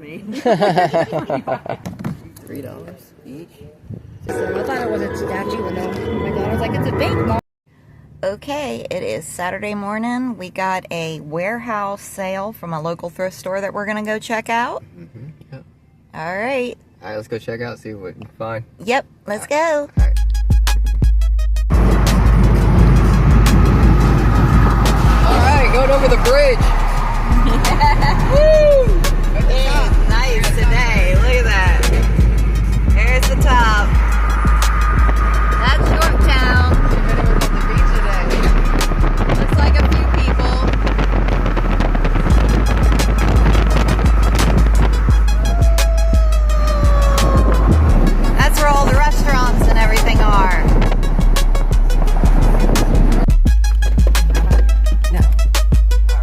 $3 each. So I thought it was a statue, and then my daughter's like, it's a bank, Mom. Okay, it is Saturday morning. We got a warehouse sale from a local thrift store that we're gonna go check out. Yep. All right. All right, let's go check out, see what we can find. Yep, let's go. All right. All right, going over the bridge. Woo! It's nice today. Look at that. There's the top. That's Yorktown. Everyone's at the beach today. Looks like a few people. That's where all the restaurants and everything are. No. All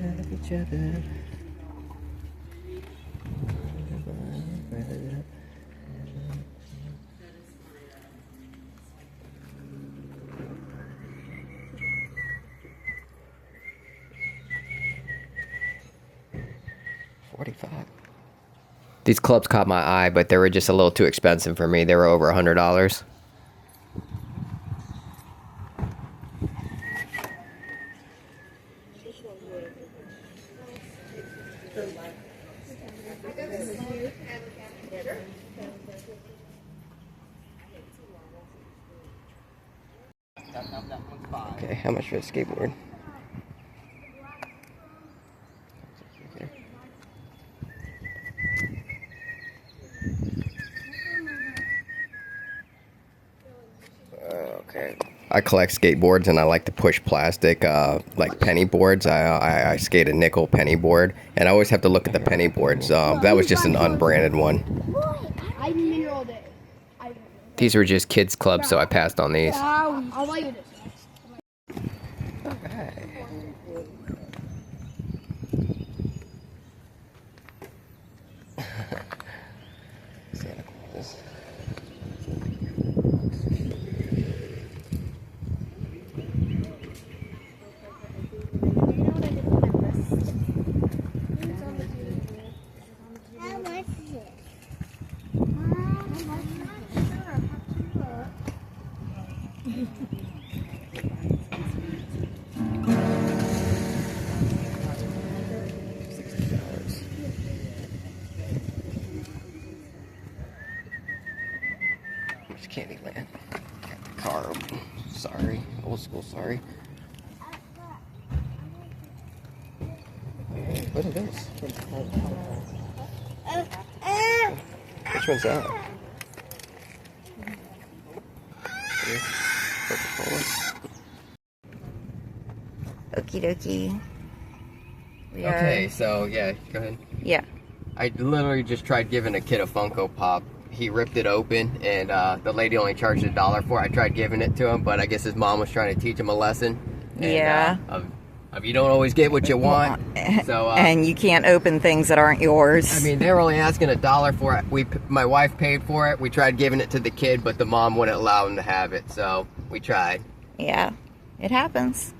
right, let's check it out. $45. These clubs caught my eye, but they were just a little too expensive for me. They were over $100. Okay, how much for a skateboard? Okay. I collect skateboards and I like to push plastic, like penny boards. I skate a nickel penny board, and I always have to look at the penny boards. That was just an unbranded one. These were just kids' clubs, so I passed on these. Santa Claus. There's Candyland. Got the car open. Sorry. Old school, sorry. What are those? Which one's that? Coca-Cola. Okie dokie. Okay, so yeah, go ahead. Yeah. I literally just tried giving a kid a Funko Pop. He ripped it open, and the lady only charged $1 for it. I tried giving it to him, but I guess his mom was trying to teach him a lesson. And, Yeah. Of you don't always get what you want. So and you can't open things that aren't yours. I mean, they were only asking $1 for it. My wife paid for it. We tried giving it to the kid, but the mom wouldn't allow him to have it. So we tried. Yeah, it happens.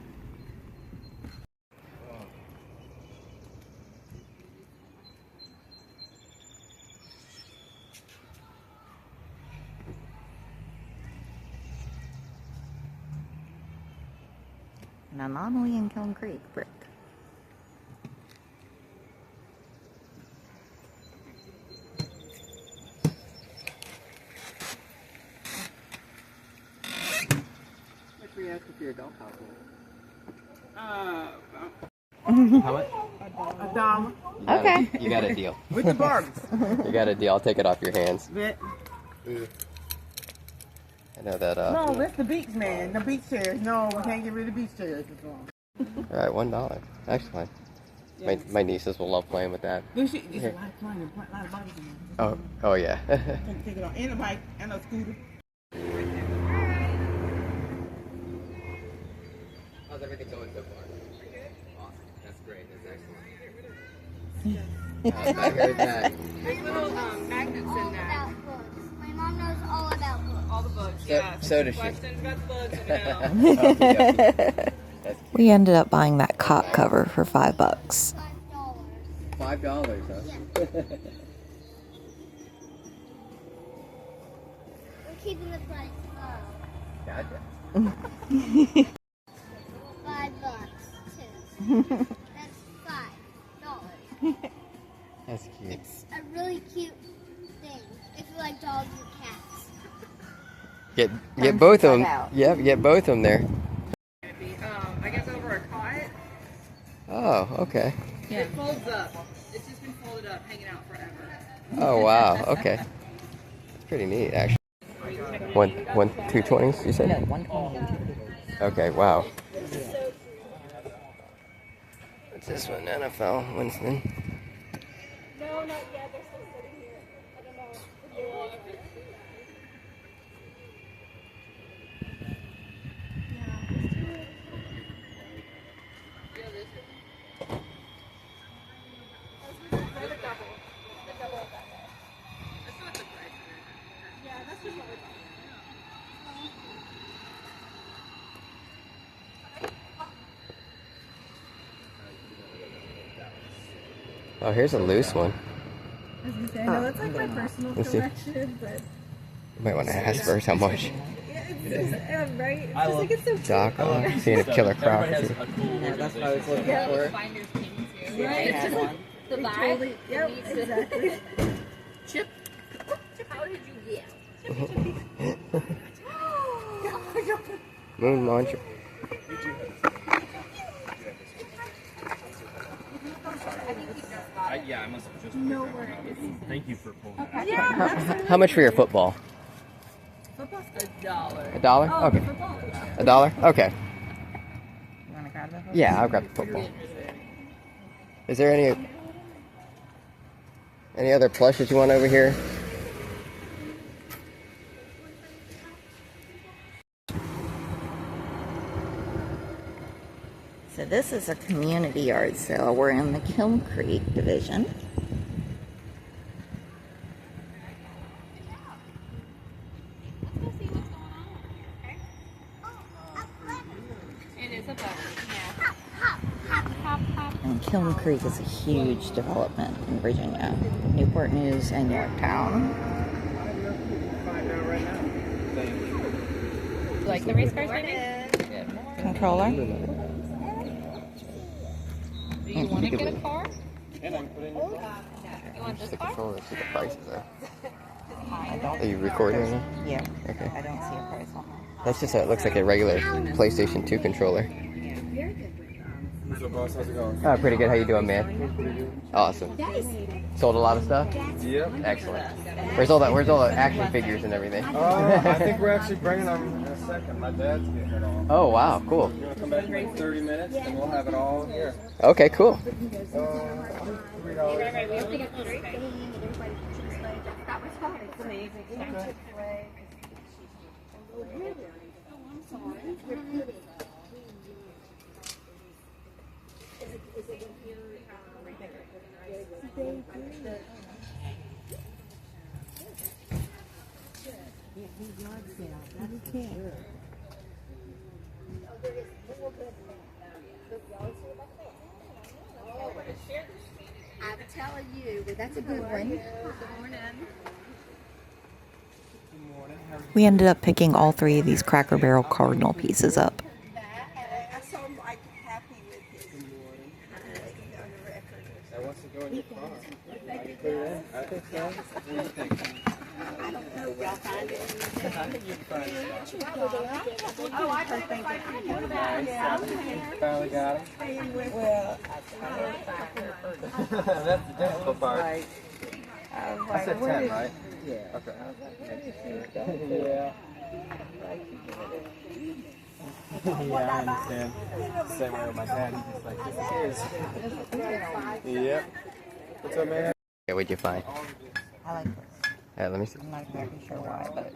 An anomaly in Kiln Creek, brick. What were you asking for your dog house? How much? $1. Okay. You got a deal. With the barbs. You got a deal. I'll take it off your hands. I know that. No, that's the beach, man. The beach chairs. No, we can't get rid of beach chairs. All right, $1. Excellent. Yeah. My nieces will love playing with that. There's a lot of fun and a lot of bodies in there. Oh yeah. Take it on. And a bike and a scooter. How's everything going so far? Awesome. That's great. That's excellent. I heard that. There's little magnets in there. My mom knows all about books. All the books, So, yeah. So does she. Questions about the bugs, let me know. We ended up buying that cot cover for $5. $5, huh? We're keeping the price low. Gotcha. $5 too. That's $5. That's cute. It's a really cute thing if you like dogs or cats. Get both of them. inside out. Yep, get both of them there. I guess over a cot. Oh, okay. It folds up. It's just been folded up, hanging out forever. Oh, wow. Okay. It's pretty neat, actually. One 220s, you said? No, 120. Okay, wow. What's this one? NFL, Winston. No, not yet. They're still sitting here. I don't know. Oh, here's a loose one. I know it's like my personal Let's see. collection, but You might want to ask first how much. it's just, right? I just think it's so Doc on. Seeing a killer crop. Yeah, that's what I was looking for. Finders King too. Yeah, it's just like The vibe. totally, yep, exactly. Chip. How did you get? Moon launcher. Yeah, I must have just. No worries. Thank you for pulling that. How much for your football? $1. $1? Okay. $1? Okay. You want to grab that? Yeah, I'll grab the football. Is there any other plushes you want over here? So this is a community yard sale. We're in the Kiln Creek division. It is a bug. And Kiln Creek is a huge development in Virginia. Newport News and Yorktown. You like the race cars, baby? Controller. Do you want to get a car? You want this The car? controller, see the prices there. I don't. Are you recording right now? Yeah. Okay. I don't see a price on that. That's just it looks like a regular PlayStation 2 controller. What's up, boss? How's it going? Oh, pretty good. How you doing, man? Awesome. Sold a lot of stuff? Yep. Excellent. Where's all the action figures and everything? I think we're actually bringing them in a second. My dad's getting it all. Oh, wow. Cool. You want to come back in 30 minutes and we'll have it all here. Okay, cool. $3. I'm telling you, that's a good one. We ended up picking all 3 of these Cracker Barrel Cardinal pieces up. I'm so like happy with his on the record. That wants to go in your car. I think so. What do you think? I don't know, y'all find it. I think you can find it. Oh, I think they Finally got it. Well, That's the difficult part. I was I like, said where 10, did right? Yeah. Okay. Yeah. Yeah, I understand. Same way with my dad. He's just like, this is his. Yep. What's up, man? Yeah, what'd you find? I like this. Let me see. I'm not exactly sure why, but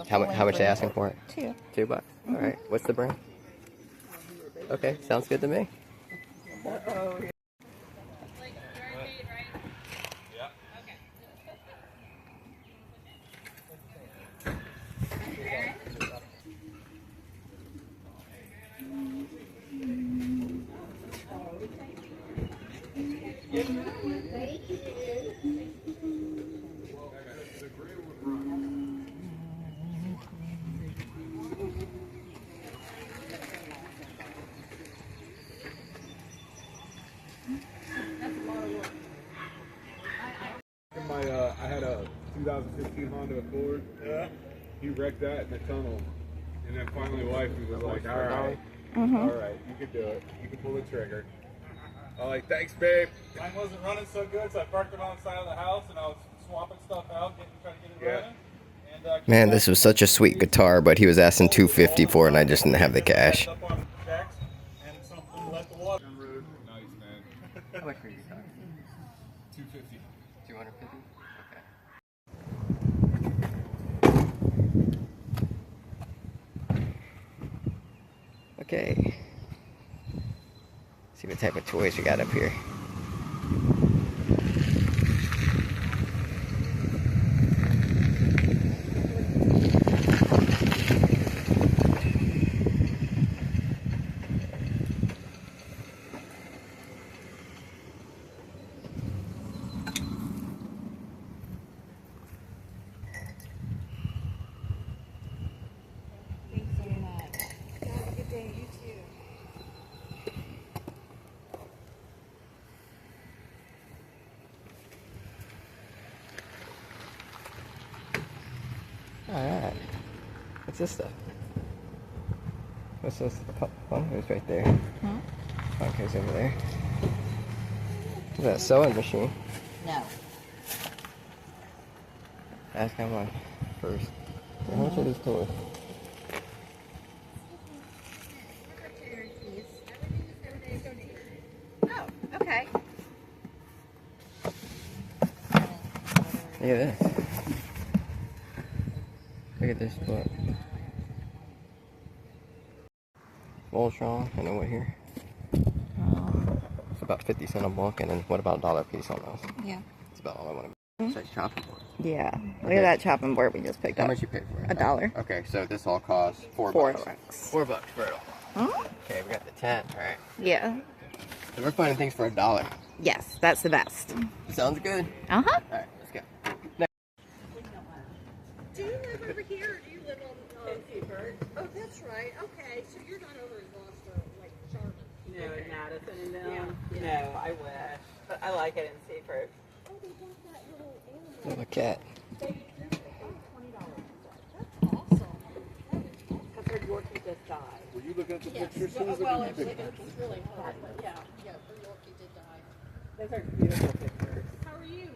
How much they asking for it? 2. $2. All right. What's the brand? Okay, sounds good to me. I had a 2015 Honda Accord. Yeah. He wrecked that in the tunnel, and then finally, wife was like, "All right, all right, you can do it. You can pull the trigger." I'm like, "Thanks, babe." Mine wasn't running so good, so I parked it on the side of the house, and I was swapping stuff out, trying to get it running. And, Man, this was such a sweet guitar, but he was asking $250 for it, and I just didn't have the cash. up on checks, and something let the water. Nice, man. How much for your guitar? 250. 250. Okay. Okay. See what type of toys we got up here. Alright. What's this stuff? What's this? Funko's right there. Funko's over there. Is that a sewing machine? No. Ask how much first. How much are these toys? Oh, okay. Look at this. Look at this book. Voltron, and then what here? It's about 50 cents a book, and then what about $1 a piece on those? Yeah. That's about all I want to. It's like chopping board. Yeah. Look at that chopping board we just picked How up. much you pay for it? $1. Okay, so this all costs $4. $4. $4 for it all. Huh? Okay, we got the tent, right? Yeah. So we're finding things for $1. Yes, that's the best. Sounds good. Uh-huh. All right, let's go. Do you live over here or do you live on Seaford? Oh, that's right. Okay, so you're not over in Gloucester like Charlotte. No, in Madison and them. No, I wish. But I like it in Seaford. Oh, they got that little animal. Little cat. Baby Drew. $20. That's awesome. Because her Yorkie just died. Were you looking at the Yes. pictures? Well, it was really hard, but yeah, her Yorkie did die. Those are beautiful pictures. How are you?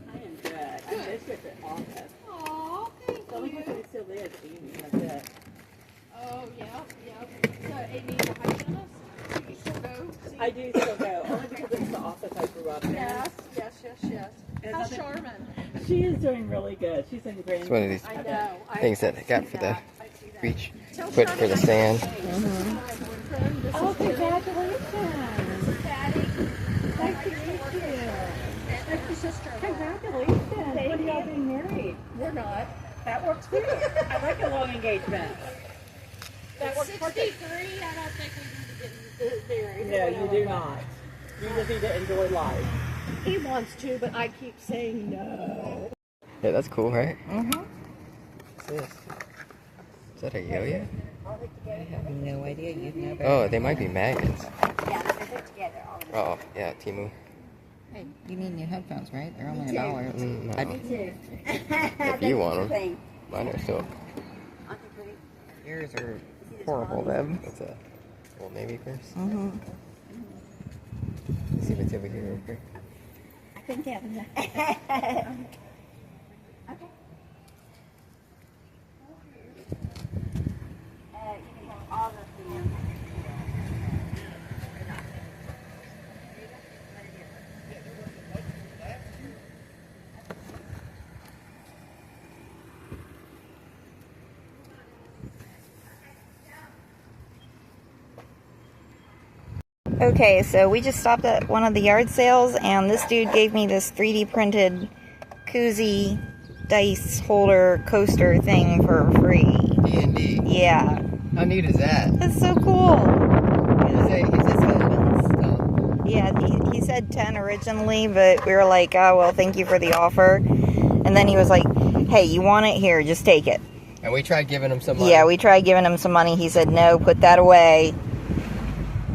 I am good. I miss you at the office. Aw, thank The only you. person who still lives is Amy. That's it. Oh, yeah. So, Amy, the hygienist, you still go? See? I do still go. Only because it's the office I grew up in. Yes. And How's nothing- Charmin? She is doing really good. She's in Grand. It's one of these I know. things that I got for the reach. Tell Put for the stand. my boyfriend, this Oh, is Bill. congratulations. Daddy. Nice to meet you. That's your sister. Congratulations. When are y'all being married? We're not. That works good. I like a long engagement. That works 63, I don't think we need to get married. No, you do not. You just need to enjoy life. He wants to, but I keep saying no. Yeah, that's cool, right? Mm-hmm. What's this? Is that a yo-yo? I have no idea. You'd know better. Oh, they might be magnets. Yeah, they're put together. Oh, yeah, Timu. Hey, you need new headphones, right? They're only $1. No. I'd- If you want them. Mine are still. Yours are horrible, then. What's that? Old Navy purse? Mm-hmm. Let's see what's over here. Over here. I couldn't tell him that. Okay, so we just stopped at one of the yard sales, and this dude gave me this 3D printed koozie dice holder coaster thing for free. D&D. Yeah, How neat is that? that's so cool. He said Yeah, he said 10 originally, but we were like, oh, well, thank you for the offer. And then he was like, hey, you want it? Here, just take it. And we tried giving him some money. Yeah, we tried giving him some money. He said, no, put that away.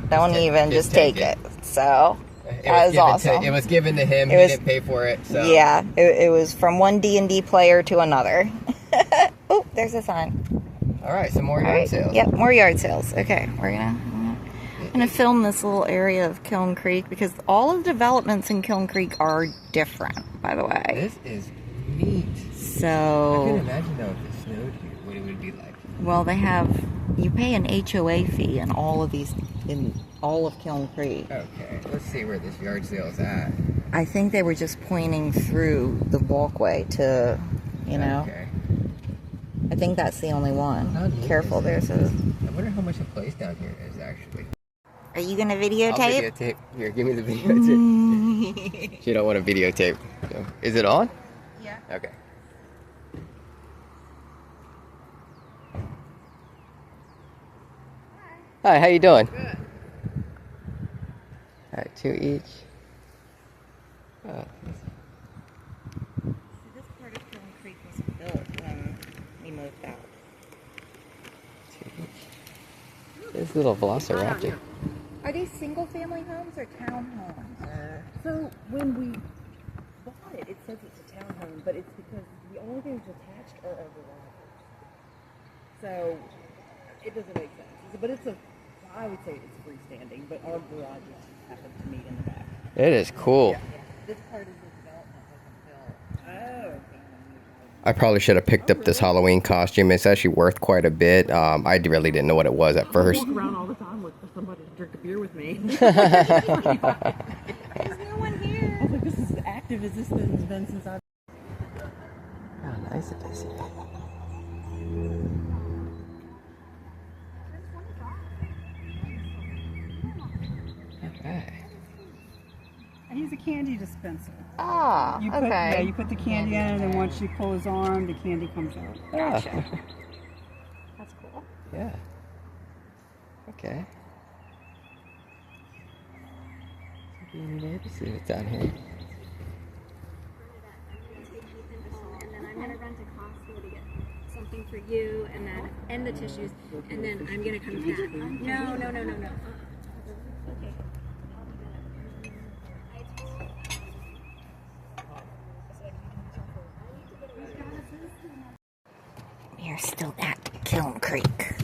Don't even, just take it. So, that was awesome. It was given to him. He didn't pay for it. So. Yeah, it was from one D&D player to another. Oh, there's a sign. All right, some more yard sales. Yep, more yard sales. Okay, I'm gonna film this little area of Kiln Creek because all of the developments in Kiln Creek are different, by the way. This is neat. So I can imagine though if it snowed here, what it would be like. Well, you pay an HOA fee in all of Kiln Creek. Okay, let's see where this yard sale is at. I think they were just pointing through the walkway to, Okay. I think that's the only one. Careful, there's a... I wonder how much a place down here is actually. Are you gonna I'll videotape? videotape. Here, give me the videotape. She don't want to videotape. So, is it on? Yeah. Okay. Hi, how you doing? Good. Alright, 2 each. This part of Kiln Creek was built when we moved out. 2 each. This little velociraptor. Are these single-family homes or townhomes? So when we bought it, it says it's a townhome, but it's because the only things attached are our garages. So it doesn't make sense. But I would say it's freestanding, but our garages happen to meet in the back. It is cool. Yeah. This part of the development wasn't built. Oh. I probably should have picked up this Halloween costume. It's actually worth quite a bit. I really didn't know what it was at first. I walk around all the time looking for somebody to drink a beer with me. There's no one here. I was like, this is as active as this thing's been since I've... How nice it is. Okay. And he's a candy dispenser. Ah, okay. You put the candy in, and then once you pull his arm, the candy comes out. Gotcha. That's cool. Yeah. Okay. Let's see what's down here. And then I'm gonna run to Costco to get something for you, and the tissues, and then I'm gonna come back. No. Okay. We are still at Kiln Creek.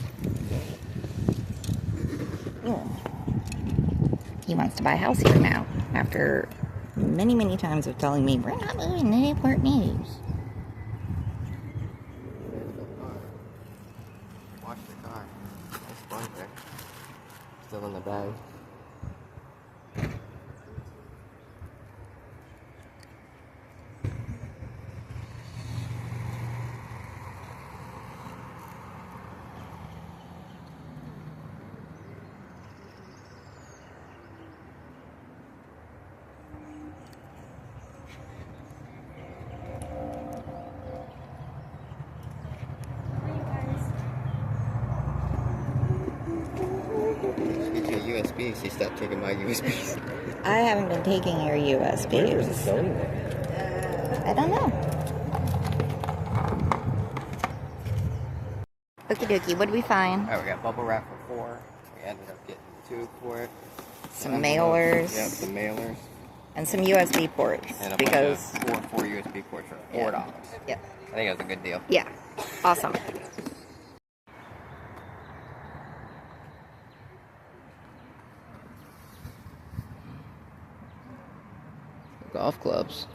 He wants to buy a house here now, after many, many times of telling me, we're not moving to Newport News. Watch the car. Nice bumper. Still in the bag. USB, so you stopped taking my USBs. I haven't been taking your USBs. Where is it going there? I don't know. Okie dokie, what did we find? Alright, we got bubble wrap for 4. We ended up getting 2 for it. Some mailers. Yep, the mailers. And some USB ports. And a Because, bunch of 4 USB ports for $4. yeah. I think that was a good deal. Yeah. Awesome. Golf clubs.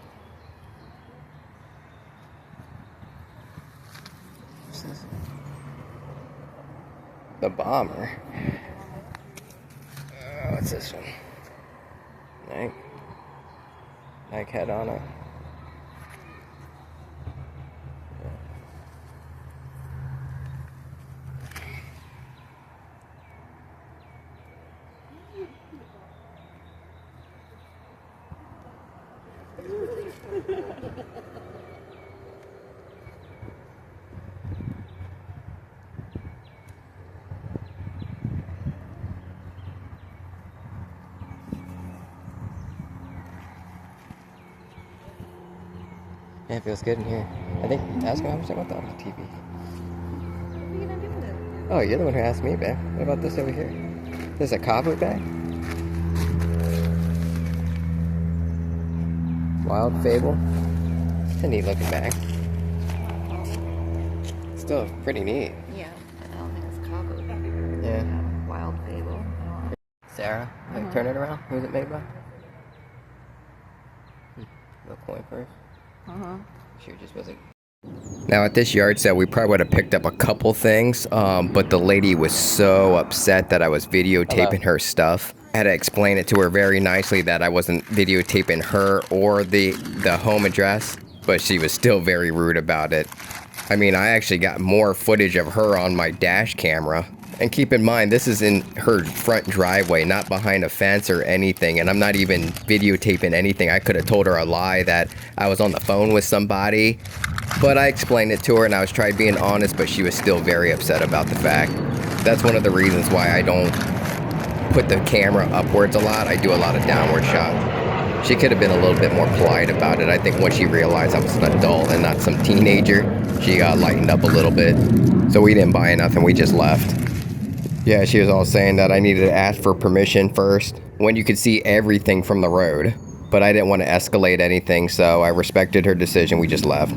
What's this? The Bomber. What's this one? Nike head on it. Yeah, it feels good in here. I think, ask me how much I want that on the TV. What are you gonna do with it? Oh, you're the one who asked me, babe. What about this over here? There's a cobweb bag? Wild Fable. It's a neat looking bag. Still pretty neat. Yeah, I don't think it's cobweb. Yeah. Wild Fable. Sarah, wait, turn it around. Who's it made by? No coin purse. Sure, just wasn't. Now at this yard sale, we probably would have picked up a couple things, but the lady was so upset that I was videotaping her stuff. I had to explain it to her very nicely that I wasn't videotaping her or the home address, but she was still very rude about it. I mean, I actually got more footage of her on my dash camera. And keep in mind, this is in her front driveway, not behind a fence or anything. And I'm not even videotaping anything. I could have told her a lie that I was on the phone with somebody. But I explained it to her and I was trying being honest, but she was still very upset about the fact. That's one of the reasons why I don't put the camera upwards a lot. I do a lot of downward shots. She could have been a little bit more polite about it. I think once she realized I was an adult and not some teenager, she lightened up a little bit. So we didn't buy nothing, we just left. Yeah, she was all saying that I needed to ask for permission first when you could see everything from the road. But I didn't want to escalate anything, so I respected her decision. We just left.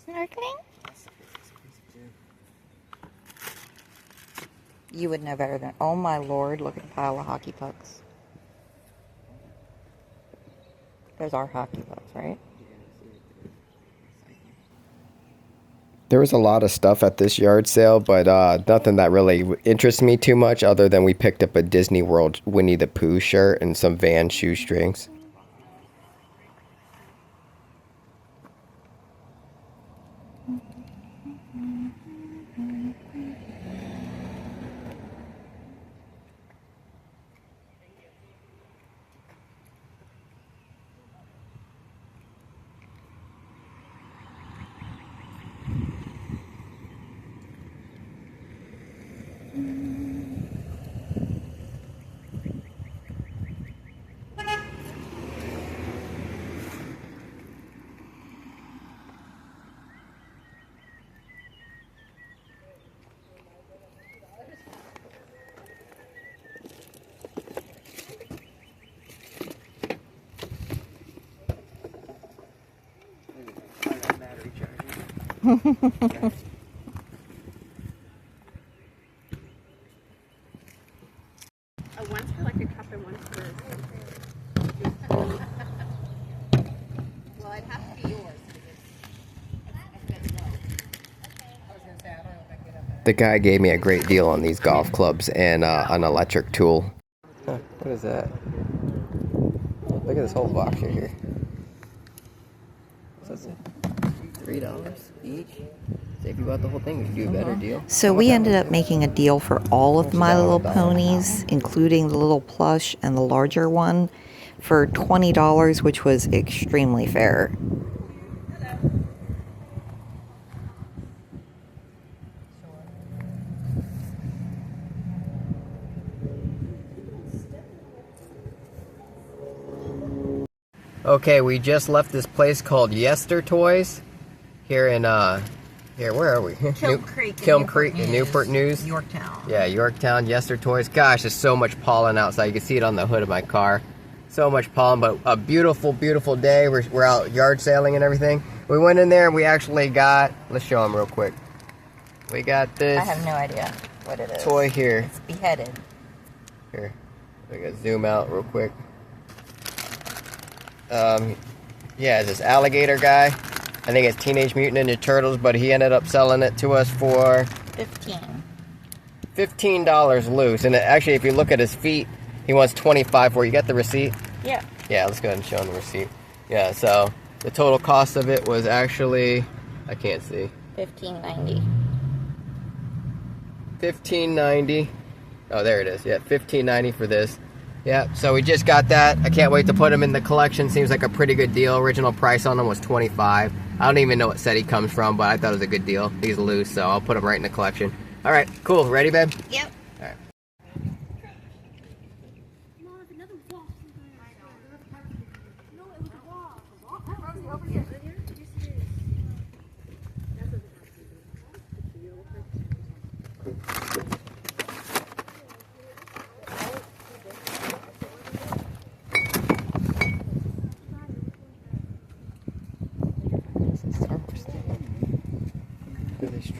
Snorkeling? You would know better than. Oh my lord, look at the pile of hockey pucks. Those are hockey pucks, right? There was a lot of stuff at this yard sale, but nothing that really interests me too much other than we picked up a Disney World Winnie the Pooh shirt and some Vans shoestrings. One's for like a cup and one's for. Well, it'd have to be yours. The guy gave me a great deal on these golf clubs and an electric tool. Huh, what is that? Look at this whole box right here. What's that? $3 each. So if you bought the whole thing, we could do a better deal. So we ended up making a deal for all of My Little Ponies, including the little plush and the larger one, for $20, which was extremely fair. Okay, we just left this place called Yester Toys here in here, where are we? Kiln Creek. Kiln Creek in Newport News. Yorktown. Yeah, Yorktown, Yester Toys. Gosh, there's so much pollen outside. You can see it on the hood of my car. So much pollen, but a beautiful, beautiful day. We're out yard sailing and everything. We went in there and we actually got, let's show them real quick. We got this I have no idea what it is. toy here. It's beheaded. Here, I gotta zoom out real quick. Yeah, this alligator guy. I think it's Teenage Mutant Ninja Turtles, but he ended up selling it to us for $15 loose. And actually, if you look at his feet, he wants $25 for it. You got the receipt? Yeah. Yeah, let's go ahead and show him the receipt. Yeah, so the total cost of it was actually, I can't see. $15.90. $15.90. Oh, there it is. Yeah, $15.90 for this. Yeah, so we just got that. I can't wait to put them in the collection. Seems like a pretty good deal. Original price on them was $25. I don't even know what set he comes from, but I thought it was a good deal. He's loose, so I'll put him right in the collection. All right, cool. Ready, babe? Yep. All right.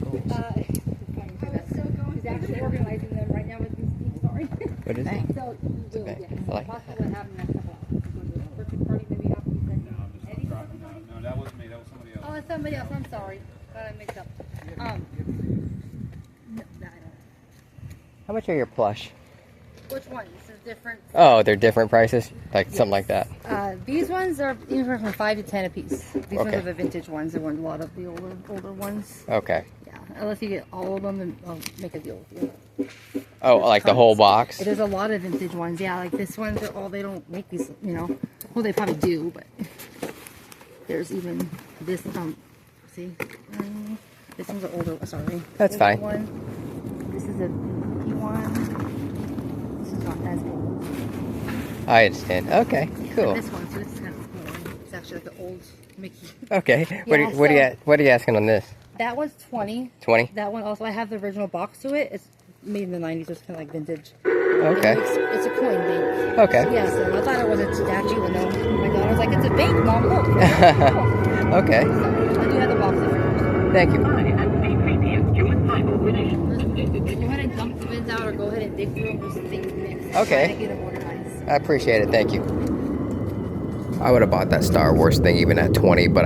trolls. He's actually organizing them right now with these. Sorry. What is it? So, okay. yes, I like possible to have next couple hours. Birthday party, maybe after you said No, that wasn't me. That was somebody else. Oh, it's somebody else. I'm sorry. Got it mixed up. No, I don't. How much are your plush? Which one? This is different. Oh, they're different prices? Like something like that. These ones are anywhere from 5 to 10 a piece. These ones Okay. are the vintage ones. There weren't a lot of the older ones. Okay. Yeah, unless you get all of them, then I'll make a deal with you. Oh, There's like the whole tons. box? There's a lot of vintage ones. Yeah, like this one. They're all. They don't make these. You know. Well, they probably do, but there's even this. See, this one's an older. Sorry. That's older fine. One. This is a pinky one. This is not as old. I understand. Okay, cool. This one, so this is kind of cool. It's actually like an old Mickey. Okay. Yeah, What are you asking on this? That one's 20. 20? That one also, I have the original box to it. It's made in the 90s, so it's kind of like vintage. Okay. It's a coin bank. Okay. Yeah, so I thought it was a statue, and then my daughter was like, it's a bank, Mom, look. Okay. So I do have the box of it. Thank you. Go ahead and dump the bins out, or go ahead and dig through them, just think mix. Okay. Try to get them organized. I appreciate it. Thank you. I would have bought that Star Wars thing even at 20, but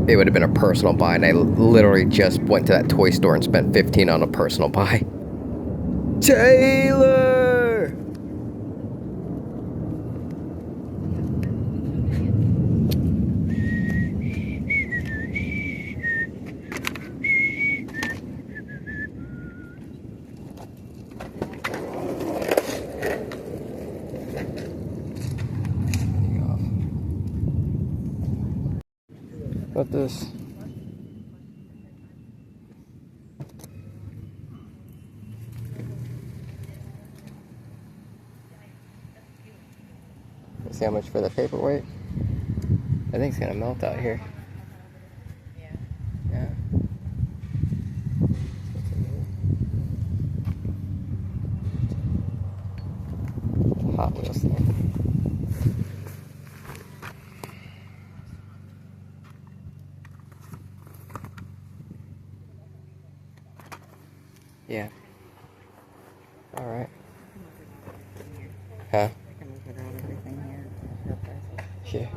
it would have been a personal buy, and I literally just went to that toy store and spent 15 on a personal buy. Taylor! What this? Let's see how much for the paperweight. I think it's gonna melt out here. Yeah. Hot Wheels thing. Yeah. All right. Huh? Yeah.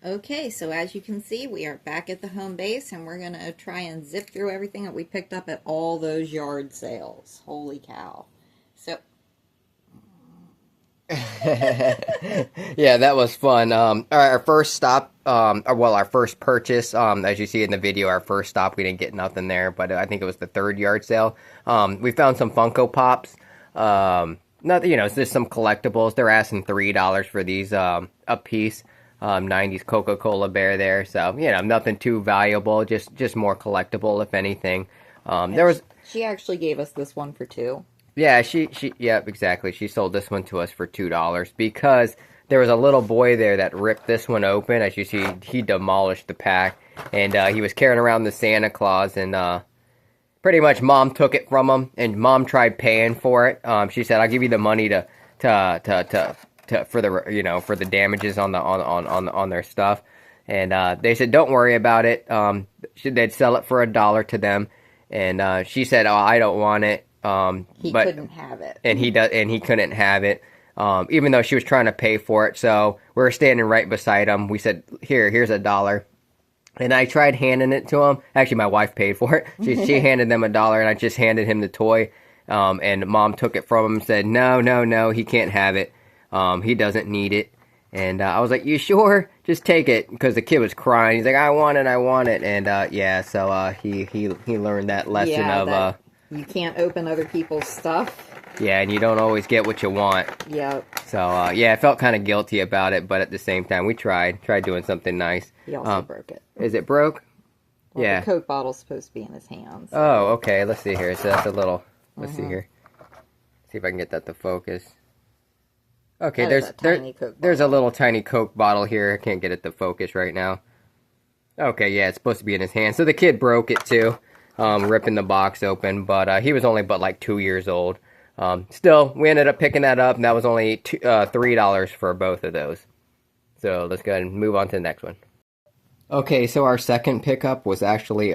Okay, so as you can see, we are back at the home base, and we're going to try and zip through everything that we picked up at all those yard sales. Holy cow. So... yeah, that was fun. Our first stop, our first purchase, as you see in the video, our first stop, we didn't get nothing there, but I think it was the third yard sale. We found some Funko Pops. It's just some collectibles. They're asking $3 for these a piece. 90s Coca-Cola bear there, so nothing too valuable, just more collectible if anything. She actually gave us this one for $2. Yeah, yeah, exactly. She sold this one to us for $2 because there was a little boy there that ripped this one open. As you see, he demolished the pack, and he was carrying around the Santa Claus, and pretty much Mom took it from him, and Mom tried paying for it. She said, "I'll give you the money for the damages on their stuff," and they said, "Don't worry about it." They'd sell it for $1 to them, and she said, "Oh, I don't want it." He couldn't have it, and he couldn't have it, even though she was trying to pay for it. So we were standing right beside him. We said, here's $1. And I tried handing it to him. Actually, my wife paid for it. She handed them $1, and I just handed him the toy. And Mom took it from him and said, no, he can't have it. He doesn't need it. And I was like, you sure? Just take it. Because the kid was crying. He's like, I want it. And so he learned that lesson of... you can't open other people's stuff. Yeah, and you don't always get what you want. Yep. So, yeah, I felt kind of guilty about it, but at the same time, we tried doing something nice. He also broke it. Is it broke? Well, yeah. The Coke bottle's supposed to be in his hands. Oh, okay. Let's see here. So that's a little. Let's see here. See if I can get that to focus. Okay, there's a little tiny Coke bottle here. I can't get it to focus right now. Okay, yeah, it's supposed to be in his hand. So the kid broke it too, ripping the box open. But he was only but like 2 years old. Still, we ended up picking that up, and that was only $3 for both of those. So let's go ahead and move on to the next one. Okay, so our second pickup was actually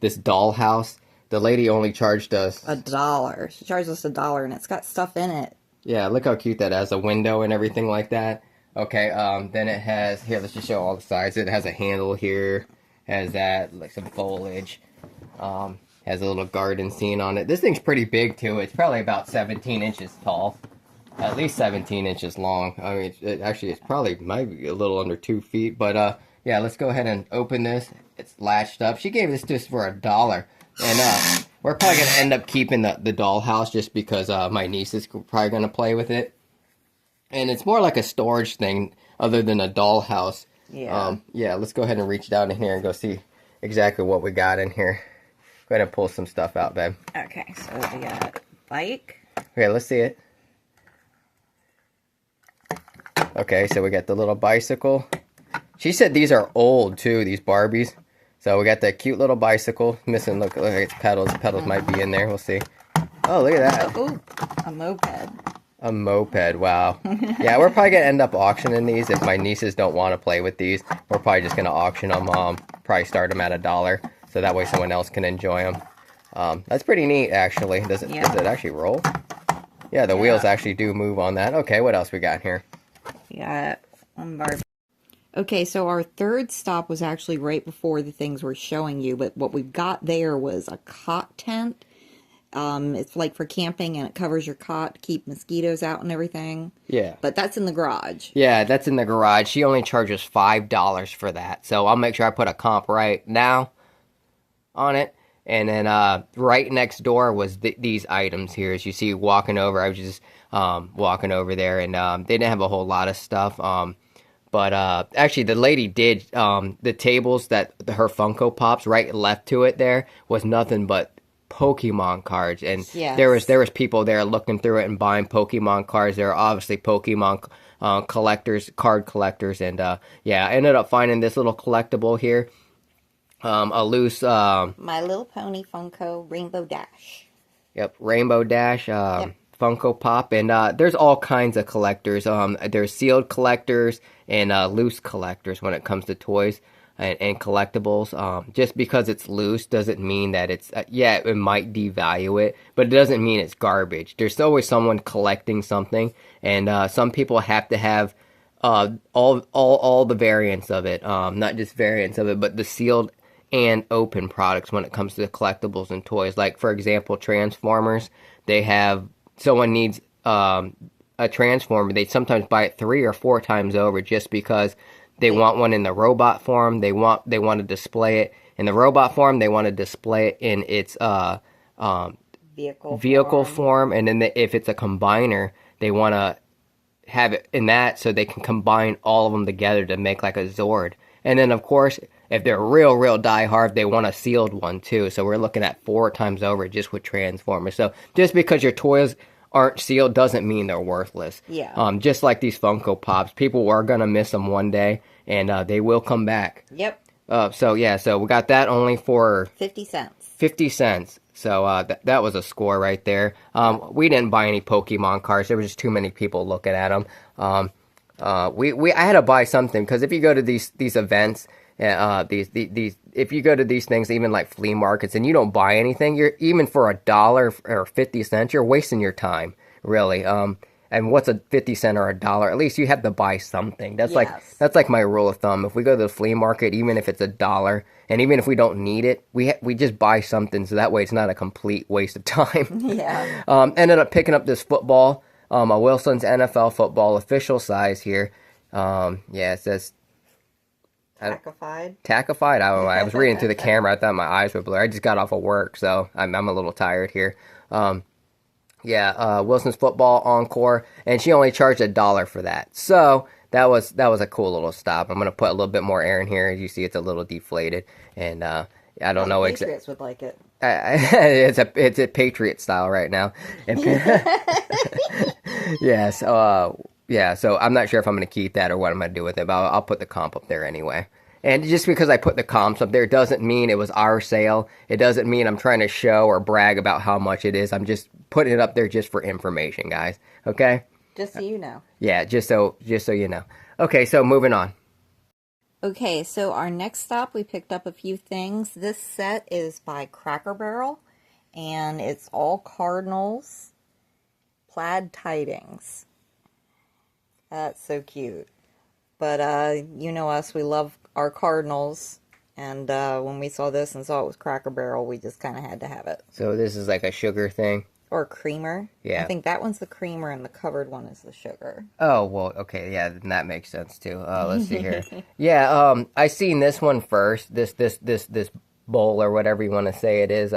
this dollhouse. The lady only charged us $1. She charged us $1, and it's got stuff in it. Yeah, look how cute that has a window and everything like that. Okay, then it has here. Let's just show all the sides. It has a handle here. Has that like some foliage. Has a little garden scene on it. This thing's pretty big too. It's probably about 17 inches tall. At least 17 inches long. I mean, it's probably might be a little under 2 feet. But yeah, let's go ahead and open this. It's latched up. She gave this to us for $1. And we're probably going to end up keeping the dollhouse just because my niece is probably going to play with it. And it's more like a storage thing other than a dollhouse. Yeah. Yeah, let's go ahead and reach down in here and go see exactly what we got in here. Go ahead and pull some stuff out, babe. Okay, so we got bike. Okay, let's see it. Okay, so we got the little bicycle. She said these are old, too, these Barbies. So we got that cute little bicycle. Missing, look like its pedals. Pedals might be in there. We'll see. Oh, look at that. Oh, a moped. A moped, wow. Yeah, we're probably going to end up auctioning these. If my nieces don't want to play with these, we're probably just going to auction them. Probably start them at $1. So that way someone else can enjoy them. That's pretty neat, actually. Does it actually roll? Yeah, the wheels actually do move on that. Okay, what else we got here? We got one Barbie. Okay, so our third stop was actually right before the things we're showing you, but what we got there was a cot tent. It's like for camping, and it covers your cot to keep mosquitoes out and everything. Yeah. But that's in the garage. Yeah, that's in the garage. She only charges $5 for that. So I'll make sure I put a comp right now on it. And then right next door was these items here. As you see walking over, I was just walking over there, and they didn't have a whole lot of stuff. But actually, the lady did, the tables that her Funko Pops right left to it there was nothing but Pokemon cards. And there was people there looking through it and buying Pokemon cards. There are obviously Pokemon collectors, card collectors. And yeah, I ended up finding this little collectible here. A loose... My Little Pony Funko Rainbow Dash. Yep, Rainbow Dash. Funko Pop, and there's all kinds of collectors. There's sealed collectors and loose collectors when it comes to toys and collectibles. Just because it's loose doesn't mean that it's it might devalue it, but it doesn't mean it's garbage. There's always someone collecting something, and some people have to have all the variants of it, not just variants of it, but the sealed and open products when it comes to collectibles and toys. Like for example, Transformers, they have. Someone needs a Transformer, they sometimes buy it 3 or 4 times over just because they want one in the robot form. They want to display it in the robot form. They want to display it in its vehicle form. And then if it's a combiner, they want to have it in that so they can combine all of them together to make like a Zord. And then of course, if they're real die-hard, they want a sealed one too. So we're looking at 4 times over just with Transformers. So just because your toys aren't sealed doesn't mean they're worthless. Yeah. Just like these Funko Pops, people are gonna miss them one day, and they will come back. Yep. So yeah, so we got that only for 50 cents. 50 cents. So that was a score right there. We didn't buy any Pokemon cards. There was just too many people looking at them. I had to buy something because if you go to these events. If you go to these things, even like flea markets, and you don't buy anything, you're even for $1 or 50 cents, you're wasting your time, really. And what's a 50 cent or $1? At least you have to buy something. That's like my rule of thumb. If we go to the flea market, even if it's $1, and even if we don't need it, we just buy something so that way it's not a complete waste of time. Yeah. Ended up picking up this football, a Wilson's NFL football official size here. It says. Tackified? I don't know. I was reading through the camera. I thought my eyes were blurred. I just got off of work, so I'm a little tired here. Yeah, Wilson's Football Encore, and she only charged $1 for that. So that was a cool little stop. I'm gonna put a little bit more air in here. As you see, it's a little deflated, and I don't know exactly. Patriots would like it. It's a Patriot style right now. Yeah, so I'm not sure if I'm gonna keep that or what I'm gonna do with it, but I'll put the comp up there anyway. And just because I put the comps up there doesn't mean it was our sale. It doesn't mean I'm trying to show or brag about how much it is. I'm just putting it up there just for information, guys. Okay? Just so you know. Yeah, just so you know. Okay, so moving on. Okay, so our next stop, we picked up a few things. This set is by Cracker Barrel, and it's all Cardinals plaid tidings. That's so cute. But you know us, we love our Cardinals, and when we saw this and saw it was Cracker Barrel, we just kind of had to have it. So this is like a sugar thing? Or creamer. Yeah. I think that one's the creamer and the covered one is the sugar. Oh, well, okay, yeah, then that makes sense too. Let's see here. Yeah, I seen this one first, this bowl or whatever you want to say it is,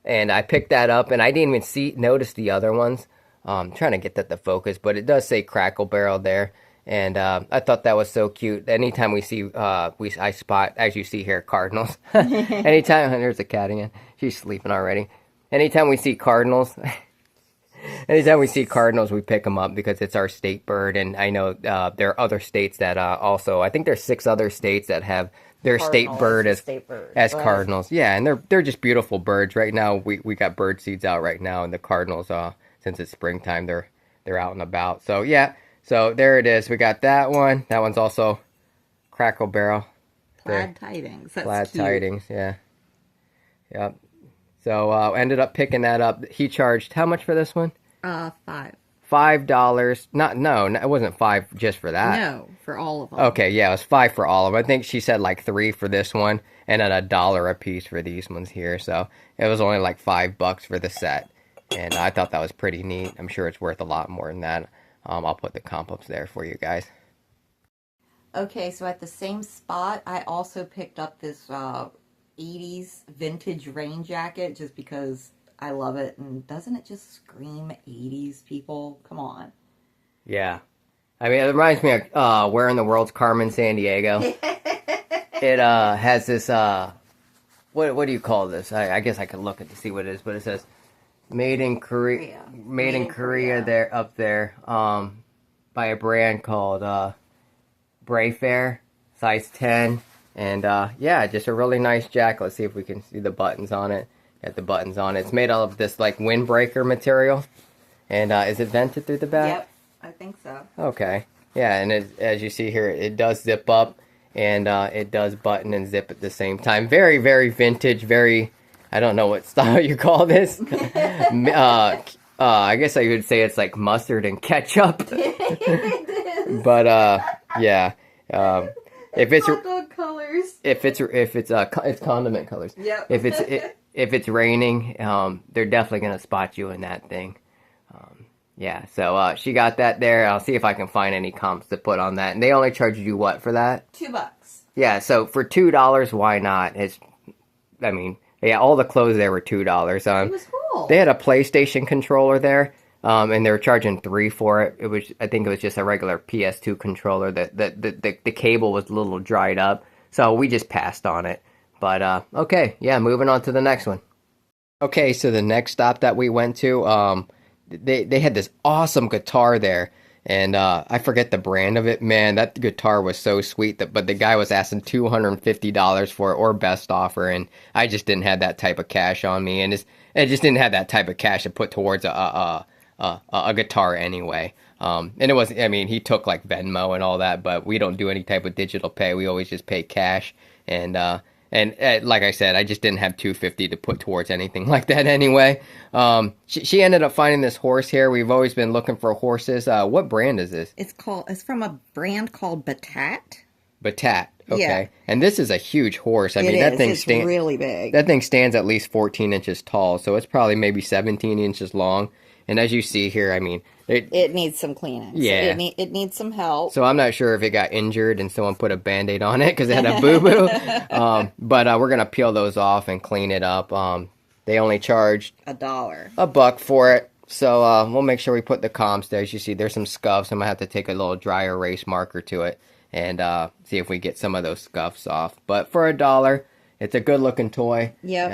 and I picked that up, and I didn't even notice the other ones. I'm trying to get that to focus, but it does say Crackle Barrel there. And I thought that was so cute. Anytime we see, I spot, as you see here, Cardinals. Anytime, there's a cat again. She's sleeping already. Anytime we see Cardinals, we pick them up because it's our state bird. And I know there are other states that also, I think there's 6 other states that have their state bird as Cardinals. Yeah, and they're just beautiful birds. Right now, we got bird seeds out right now, and the Cardinals, since it's springtime, they're out and about. So yeah. So there it is. We got that one. That one's also Crackle Barrel. Plaid tidings. That's plaid cute. tidings, yeah. Yep. So ended up picking that up. He charged how much for this one? $5. $5. No, it wasn't $5 just for that. No, for all of them. Okay, yeah, it was $5 for all of them. I think she said like $3 for this one, and then $1 a piece for these ones here. So it was only like $5 for the set, and I thought that was pretty neat. I'm sure it's worth a lot more than that. I'll put the comp ups there for you guys. Okay, so at the same spot, I also picked up this 80s vintage rain jacket just because I love it. And doesn't it just scream 80s, people? Come on. Yeah. I mean, it reminds me of Where in the World's Carmen Sandiego. It has this, what do you call this? I guess I could look at to see what it is, but it says Made in Korea. Made in Korea there up there by a brand called Brayfair, size 10. And yeah, just a really nice jacket. Let's see if we can see the buttons on it. Got the buttons on it. It's made out of this like windbreaker material. And is it vented through the back? Yep, I think so. Okay. Yeah, and as you see here, it does zip up and it does button and zip at the same time. Very, very vintage, very... I don't know what style you call this. I guess I would say it's like mustard and ketchup. But yeah, if it's hot dog colors, it's condiment colors. Yep. If it's raining, they're definitely gonna spot you in that thing. Yeah. So she got that there. I'll see if I can find any comps to put on that. And they only charge you what for that? $2. Yeah. So for $2, why not? Yeah, all the clothes there were $2. It was cool. They had a PlayStation controller there, and they were charging $3 for it. I think it was just a regular PS2 controller. The cable was a little dried up, so we just passed on it. But okay, yeah, moving on to the next one. Okay, so the next stop that we went to, they had this awesome guitar there. And I forget the brand of it. Man, that guitar was so sweet. But the guy was asking $250 for it, or best offer. And I just didn't have that type of cash on me. And I just didn't have that type of cash to put towards a guitar anyway. And it was, I mean, he took like Venmo and all that. But we don't do any type of digital pay. We always just pay cash. And like I said, I just didn't have $250 to put towards anything like that anyway. She ended up finding this horse here. We've always been looking for horses. What brand is this? It's from a brand called Batat. Batat. Okay. Yeah. And this is a huge horse. I mean, that thing it's really big. That thing stands at least 14 inches tall, so it's probably maybe 17 inches long. And as you see here, I mean, it needs some cleaning. Yeah. It needs some help. So I'm not sure if it got injured and someone put a Band-Aid on it because it had a boo-boo. But we're going to peel those off and clean it up. They only charged $1 for it. So we'll make sure we put the comps there. As you see, there's some scuffs. I'm going to have to take a little dry erase marker to it and see if we get some of those scuffs off. But for $1, it's a good looking toy. Yep.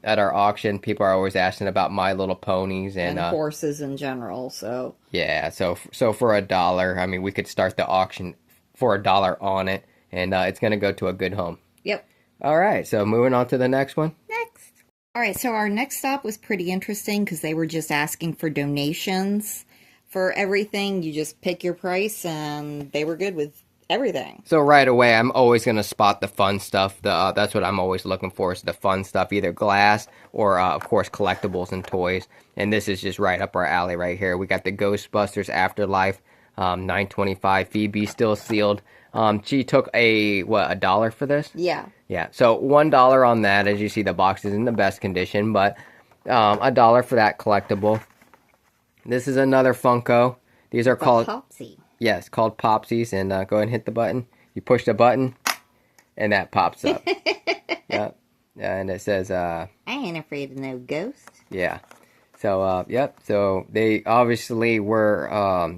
At our auction, people are always asking about My Little Ponies and horses in general. So yeah, so for $1, I mean, we could start the auction for $1 on it, and it's going to go to a good home. Yep. All right, so moving on to the next one. Next. All right, so our next stop was pretty interesting because they were just asking for donations for everything. You just pick your price, and they were good with everything. So right away, I'm always going to spot the fun stuff. That's what I'm always looking for, is the fun stuff, either glass or, of course, collectibles and toys. And this is just right up our alley right here. We got the Ghostbusters Afterlife, $9.25. Phoebe still sealed. She took $1 for this? Yeah. Yeah, so $1 on that. As you see, the box is in the best condition, but $1 for that collectible. This is another Funko. These are called Popsy. Yes, called Popsies, and go ahead and hit the button. You push the button, and that pops up. Yep, and it says I ain't afraid of no ghosts. Yeah. So yep. So they obviously were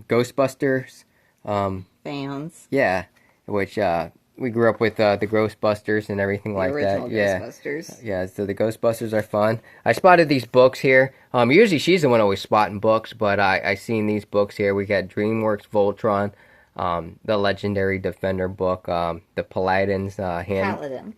Ghostbusters fans. Yeah, which we grew up with the Ghostbusters and everything like that. Ghostbusters. Yeah, so the Ghostbusters are fun. I spotted these books here. Usually she's the one always spotting books, but I seen these books here. We got DreamWorks Voltron, the Legendary Defender book, the Paladin's Paladin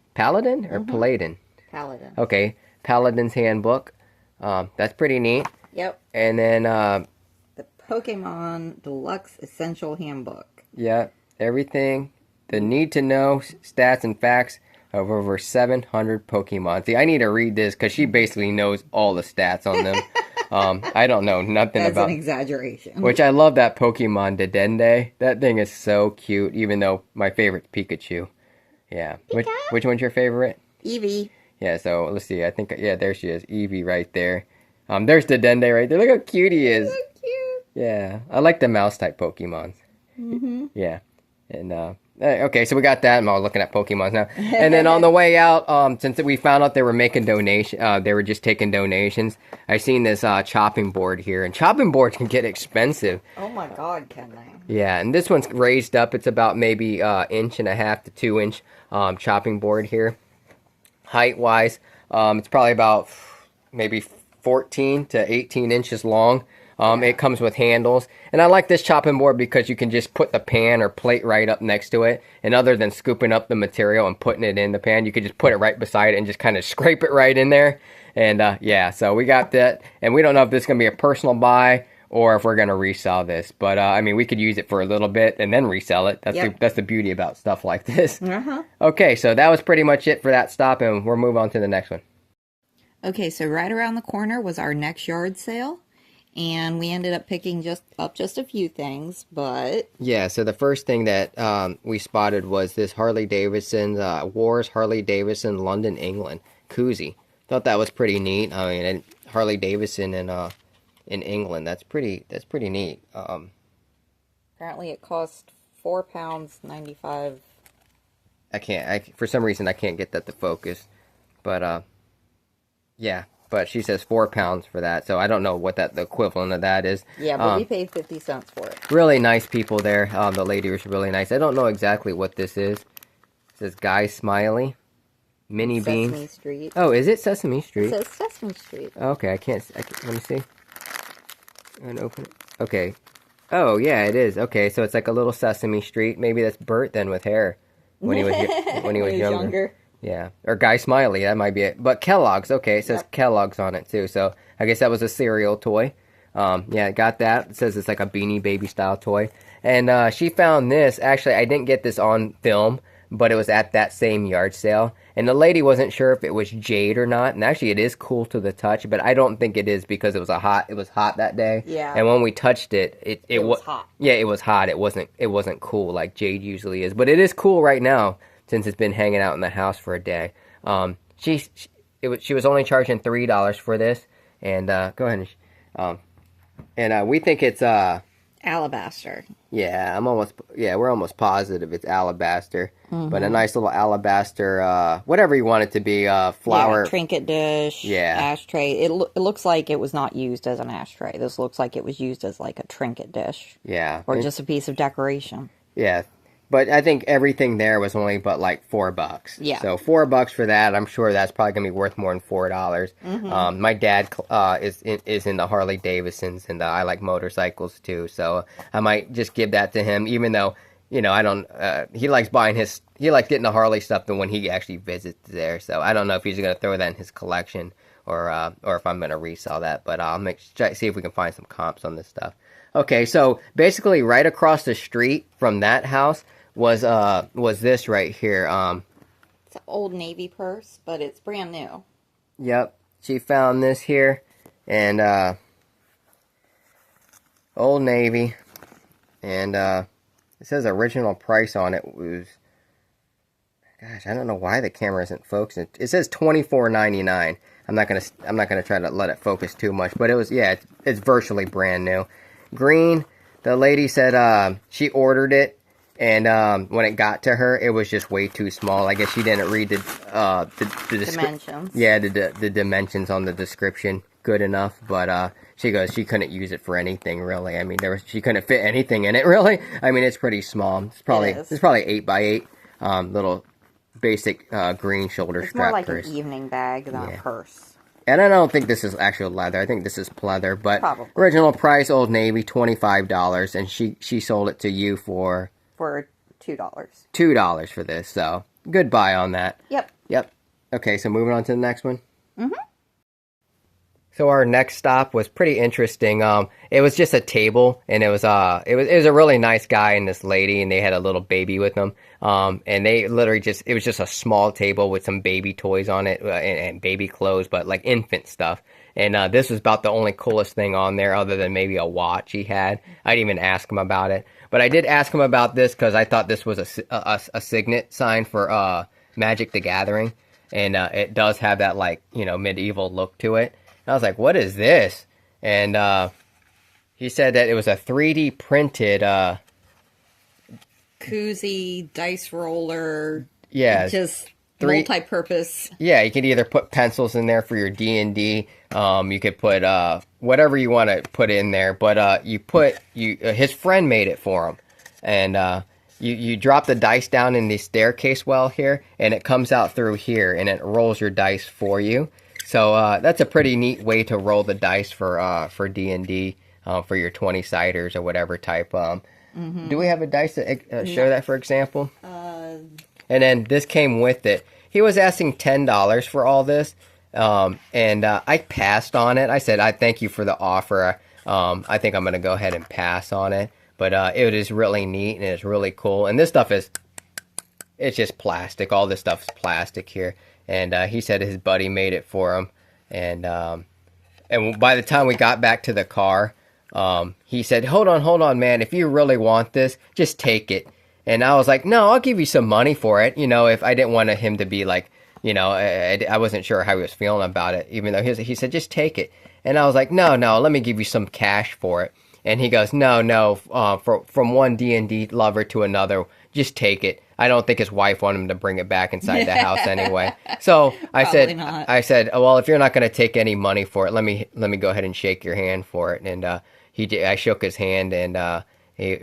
or Paladin? Paladin. Okay, Paladin's Handbook. That's pretty neat. Yep. And then the Pokemon Deluxe Essential Handbook. Yeah, everything. The need-to-know stats and facts of over 700 Pokemon. See, I need to read this because she basically knows all the stats on them. I don't know nothing That's about... an exaggeration. Which I love that Pokemon Dedenne. That thing is so cute, even though my favorite's Pikachu. Yeah. Which one's your favorite? Eevee. Yeah, so let's see. I think, yeah, there she is. Eevee right there. There's Dedenne right there. Look how cute he is. So cute. Yeah. I like the mouse-type Pokemons. Mm-hmm. Yeah. And, okay, so we got that. I'm all looking at Pokemon now. And then on the way out, since we found out they were making they were just taking donations, I seen this chopping board here. And chopping boards can get expensive. Oh my God, can they? Yeah, and this one's raised up. It's about maybe 1.5 to 2 inch chopping board here. Height-wise, it's probably about maybe 14 to 18 inches long. It comes with handles. And I like this chopping board because you can just put the pan or plate right up next to it. And other than scooping up the material and putting it in the pan, you could just put it right beside it and just kind of scrape it right in there. And yeah, so we got that. And we don't know if this is going to be a personal buy or if we're going to resell this. But I mean, we could use it for a little bit and then resell it. That's the beauty about stuff like this. Okay, so that was pretty much it for that stop. And we'll move on to the next one. Okay, so right around the corner was our next yard sale. And we ended up picking just a few things, but... Yeah, so the first thing that we spotted was this Harley Davidson, Wars Harley Davidson, London, England, koozie. Thought that was pretty neat. I mean, and Harley Davidson in England, that's pretty neat. Apparently it cost £4.95. For some reason, I can't get that to focus. But, yeah. But she says £4 for that, so I don't know what the equivalent of that is. Yeah, but we paid 50 cents for it. Really nice people there. The lady was really nice. I don't know exactly what this is. It says Guy Smiley. Mini Beans. Sesame Street. Oh, is it Sesame Street? It says Sesame Street. Okay, I can't let me see. And open it. Okay. Oh, yeah, it is. Okay, so it's like a little Sesame Street. Maybe that's Bert then with hair when he was younger. Yeah, or Guy Smiley, that might be it. But Kellogg's, okay, it says Kellogg's on it too. So I guess that was a cereal toy. Yeah, got that. It says it's like a Beanie Baby style toy. And she found this. Actually, I didn't get this on film, but it was at that same yard sale. And the lady wasn't sure if it was jade or not. And actually, it is cool to the touch, but I don't think it is because it was hot that day. Yeah. And when we touched it, it was hot. Yeah, it was hot. It wasn't cool like jade usually is, but it is cool right now, since it's been hanging out in the house for a day. She was only charging $3 for this, and go ahead. And we think it's Alabaster. Yeah, we're almost positive it's alabaster. But a nice little alabaster, whatever you want it to be, flower. Yeah, trinket dish. Yeah. Ashtray. It looks like it was not used as an ashtray. This looks like it was used as like a trinket dish. Yeah. Or just a piece of decoration. Yeah. But I think everything there was only but like $4. Yeah. So $4 for that. I'm sure that's probably gonna be worth more than $4. My dad is in the Harley Davidsons, and I like motorcycles too. So I might just give that to him, even though I don't. He likes getting the Harley stuff when he actually visits there. So I don't know if he's gonna throw that in his collection or if I'm gonna resell that. But I'll see if we can find some comps on this stuff. Okay, so basically right across the street from that house was this right here. It's an Old Navy purse, but it's brand new. Yep, she found this here, and Old Navy, and it says original price on it was, gosh, I don't know why the camera isn't focusing. It says $24.99. I'm not gonna try to let it focus too much, but it's virtually brand new. Green. The lady said she ordered it. And when it got to her, it was just way too small. I guess she didn't read the Dimensions. Yeah, the dimensions on the description good enough. But she goes, she couldn't use it for anything really. I mean, she couldn't fit anything in it really. I mean, it's pretty small. It's probably 8x8. Little basic green shoulder strap purse. It's more like purse. an evening bag than a purse. And I don't think this is actual leather. I think this is pleather. But Probably. Original price, Old Navy, $25, and she sold it to you for $2. $2 for this, so good buy on that. Yep. Okay, so moving on to the next one. So our next stop was pretty interesting. It was just a table, and it was a really nice guy and this lady, and they had a little baby with them. And they literally it was just a small table with some baby toys on it and baby clothes, but like infant stuff. And this was about the only coolest thing on there, other than maybe a watch he had. I didn't even ask him about it. But I did ask him about this because I thought this was a signet sign for Magic the Gathering. And it does have that, like, medieval look to it. And I was like, what is this? And he said that it was a 3D printed... koozie, dice roller. Yeah. Just multi-purpose. Yeah, you could either put pencils in there for your D&D. You could put whatever you want to put in there. But his friend made it for him. And you drop the dice down in the staircase well here, and it comes out through here, and it rolls your dice for you. So that's a pretty neat way to roll the dice for D&D, for your 20-siders or whatever type. Do we have a dice to show that, for example? And then this came with it. He was asking $10 for all this, and I passed on it. I said, I thank you for the offer. I think I'm going to go ahead and pass on it. But it is really neat, and it's really cool. And this stuff it's just plastic. All this stuff is plastic here. And he said his buddy made it for him. And by the time we got back to the car, he said, hold on, man. If you really want this, just take it. And I was like, no, I'll give you some money for it. If I didn't want him to be like, I wasn't sure how he was feeling about it, even though he said, just take it. And I was like, no, let me give you some cash for it. And he goes, no, from one D&D lover to another, just take it. I don't think his wife wanted him to bring it back inside the house anyway. So I said, well, if you're not going to take any money for it, let me go ahead and shake your hand for it. And I shook his hand, and a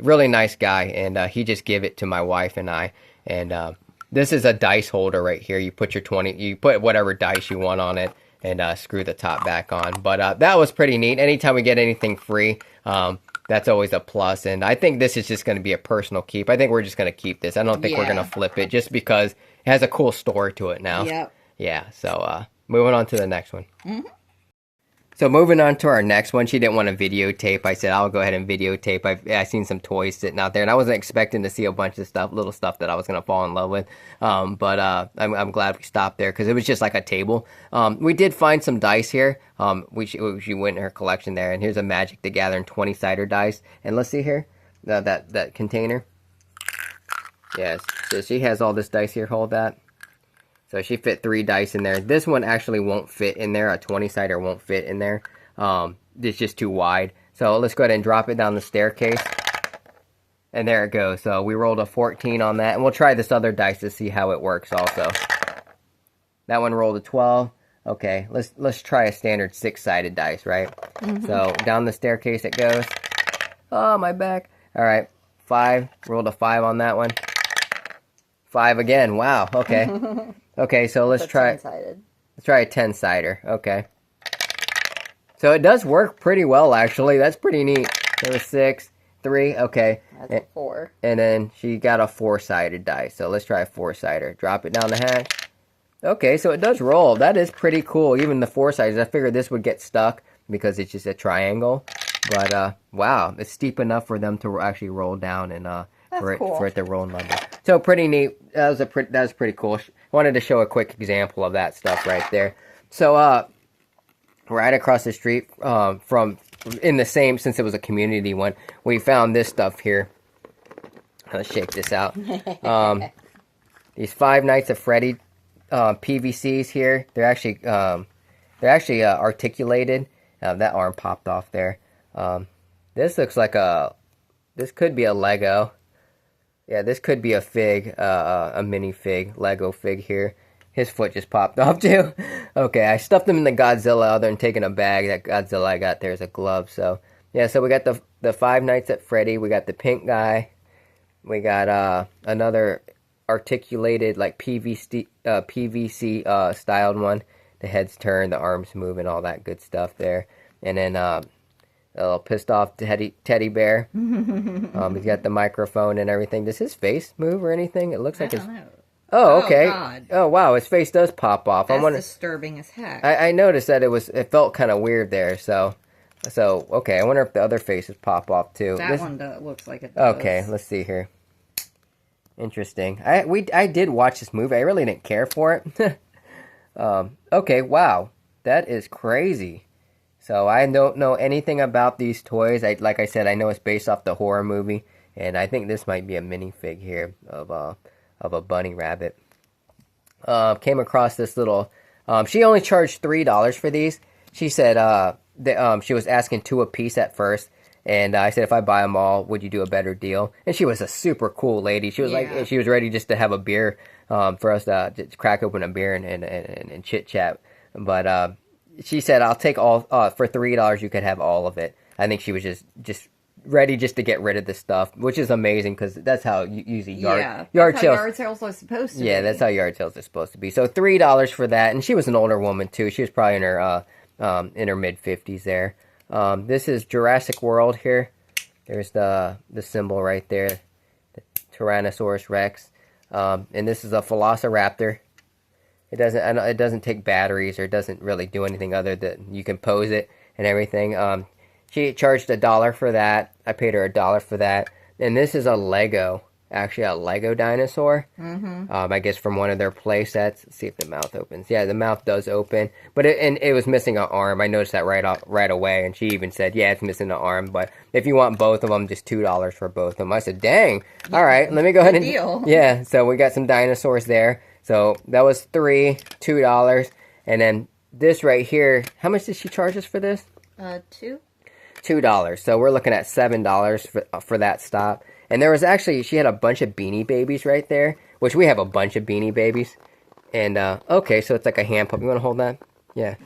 really nice guy, and he just gave it to my wife and I. And this is a dice holder right here. You put you put whatever dice you want on it, and screw the top back on. But that was pretty neat. Anytime we get anything free, that's always a plus. And I think this is just going to be a personal keep. I think we're just going to keep this. I don't think we're going to flip it, just because it has a cool story to it now. Yep. Yeah, so moving on to the next one. So moving on to our next one, she didn't want to videotape. I said, I'll go ahead and videotape. I seen some toys sitting out there, and I wasn't expecting to see a bunch of little stuff that I was going to fall in love with. But I'm glad we stopped there, because it was just like a table. We did find some dice here. She went in her collection there, and here's a Magic the Gathering 20-sider dice. And let's see here, that container. Yes, so she has all this dice here. Hold that. So she fit 3 dice in there. This one actually won't fit in there. A 20-sider won't fit in there. It's just too wide. So let's go ahead and drop it down the staircase. And there it goes. So we rolled a 14 on that. And we'll try this other dice to see how it works also. That one rolled a 12. Okay, let's try a standard 6-sided dice, right? So down the staircase it goes. Oh, my back. All right, 5. Rolled a 5 on that one. 5 again. Wow. Okay. Okay, so let's try a 10-sider. Okay. So it does work pretty well, actually. That's pretty neat. There was 6, 3. Okay. That's a 4. And then she got a 4-sided dice. So let's try a 4-sider. Drop it down the hatch. Okay, so it does roll. That is pretty cool. Even the 4-siders. I figured this would get stuck because it's just a triangle. But wow, it's steep enough for them to actually roll down and for it to roll number. So pretty neat. That was pretty cool. Wanted to show a quick example of that stuff right there. So right across the street from in the same, since it was a community one, we found this stuff here. Let's shake this out. These Five Nights at Freddy PVCs here. They're actually articulated. That arm popped off there. This looks like this could be a Lego. Yeah, this could be a fig, a mini fig, Lego fig here. His foot just popped off too. Okay, I stuffed him in the Godzilla other than taking a bag. That Godzilla I got there is a glove. So yeah, so we got the Five Nights at Freddy. We got the pink guy. We got another articulated like PVC styled one. The head's turned, the arms move, and all that good stuff there. And then a little pissed off teddy bear. He's got the microphone and everything. Does his face move or anything? It looks like his. Oh, okay. God. Oh, wow. His face does pop off. That's disturbing as heck. I noticed that it felt kind of weird there. So okay. I wonder if the other faces pop off too. That one looks like it does. Okay, let's see here. Interesting. I did watch this movie. I really didn't care for it. Okay, wow. That is crazy. So I don't know anything about these toys. Like I said, I know it's based off the horror movie, and I think this might be a minifig here of a bunny rabbit. Came across this little. She only charged $3 for these. She said she was asking 2 a piece at first, and I said if I buy them all, would you do a better deal? And she was a super cool lady. She was like she was ready just to have a beer for us to just crack open a beer and chit chat. But she said I'll take all for $3. You could have all of it. I think she was just ready just to get rid of this stuff, which is amazing because that's how usually yard sales are supposed to be. Yeah, that's how yard sales are supposed to be. So $3 for that, and she was an older woman too. She was probably in her mid-50s there. This is Jurassic World here. There's the symbol right there, the Tyrannosaurus Rex, and this is a Velociraptor. It doesn't take batteries or it doesn't really do anything other than you can pose it and everything. She charged $1 for that. I paid her $1 for that. And this is a Lego dinosaur. I guess from one of their play sets. Let's see if the mouth opens. Yeah, the mouth does open, but it was missing an arm. I noticed that right away, and she even said, "Yeah, it's missing an arm, but if you want both of them, just $2 for both of them." I said, "Dang! All right, let me go ahead and deal." Yeah. So we got some dinosaurs there. So that was $2, and then this right here. How much did she charge us for this? $2. So we're looking at $7 for that stop. And there was actually, she had a bunch of Beanie Babies right there, which we have a bunch of Beanie Babies. And okay, so it's like a hand puppet. You want to hold that? Yeah.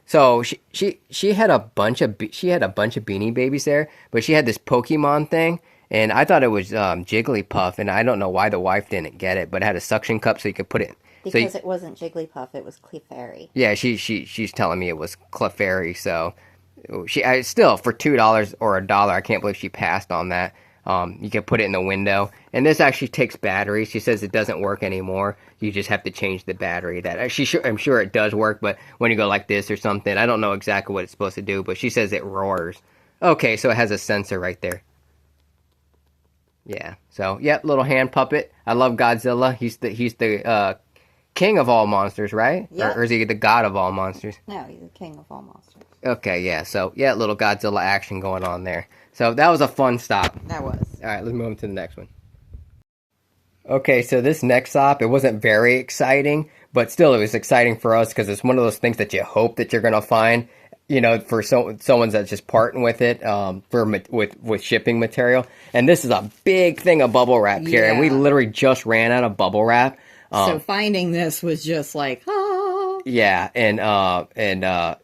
So she had a bunch of Beanie Babies there, but she had this Pokemon thing, and I thought it was Jigglypuff, and I don't know why the wife didn't get it, but it had a suction cup so you could put it. Because it wasn't Jigglypuff, it was Clefairy. Yeah, she's telling me it was Clefairy, so still for $2 or $1, I can't believe she passed on that. You can put it in the window, and this actually takes batteries. She says it doesn't work anymore. You just have to change the battery. I'm sure it does work, but when you go like this or something, I don't know exactly what it's supposed to do, but she says it roars. Okay, so it has a sensor right there. Yeah. So little hand puppet. I love Godzilla. He's the king of all monsters, right? Yeah. Or is he the god of all monsters? No, he's the king of all monsters. Okay, yeah. So little Godzilla action going on there. So that was a fun stop. That was. All right, let's move on to the next one. Okay, so this next stop, it wasn't very exciting, but still it was exciting for us because it's one of those things that you hope that you're going to find you know, for someone's that's just parting with it with shipping material. And this is a big thing of bubble wrap here, and we Yeah. literally just ran out of bubble wrap. So finding this was just like, ah. Yeah, and I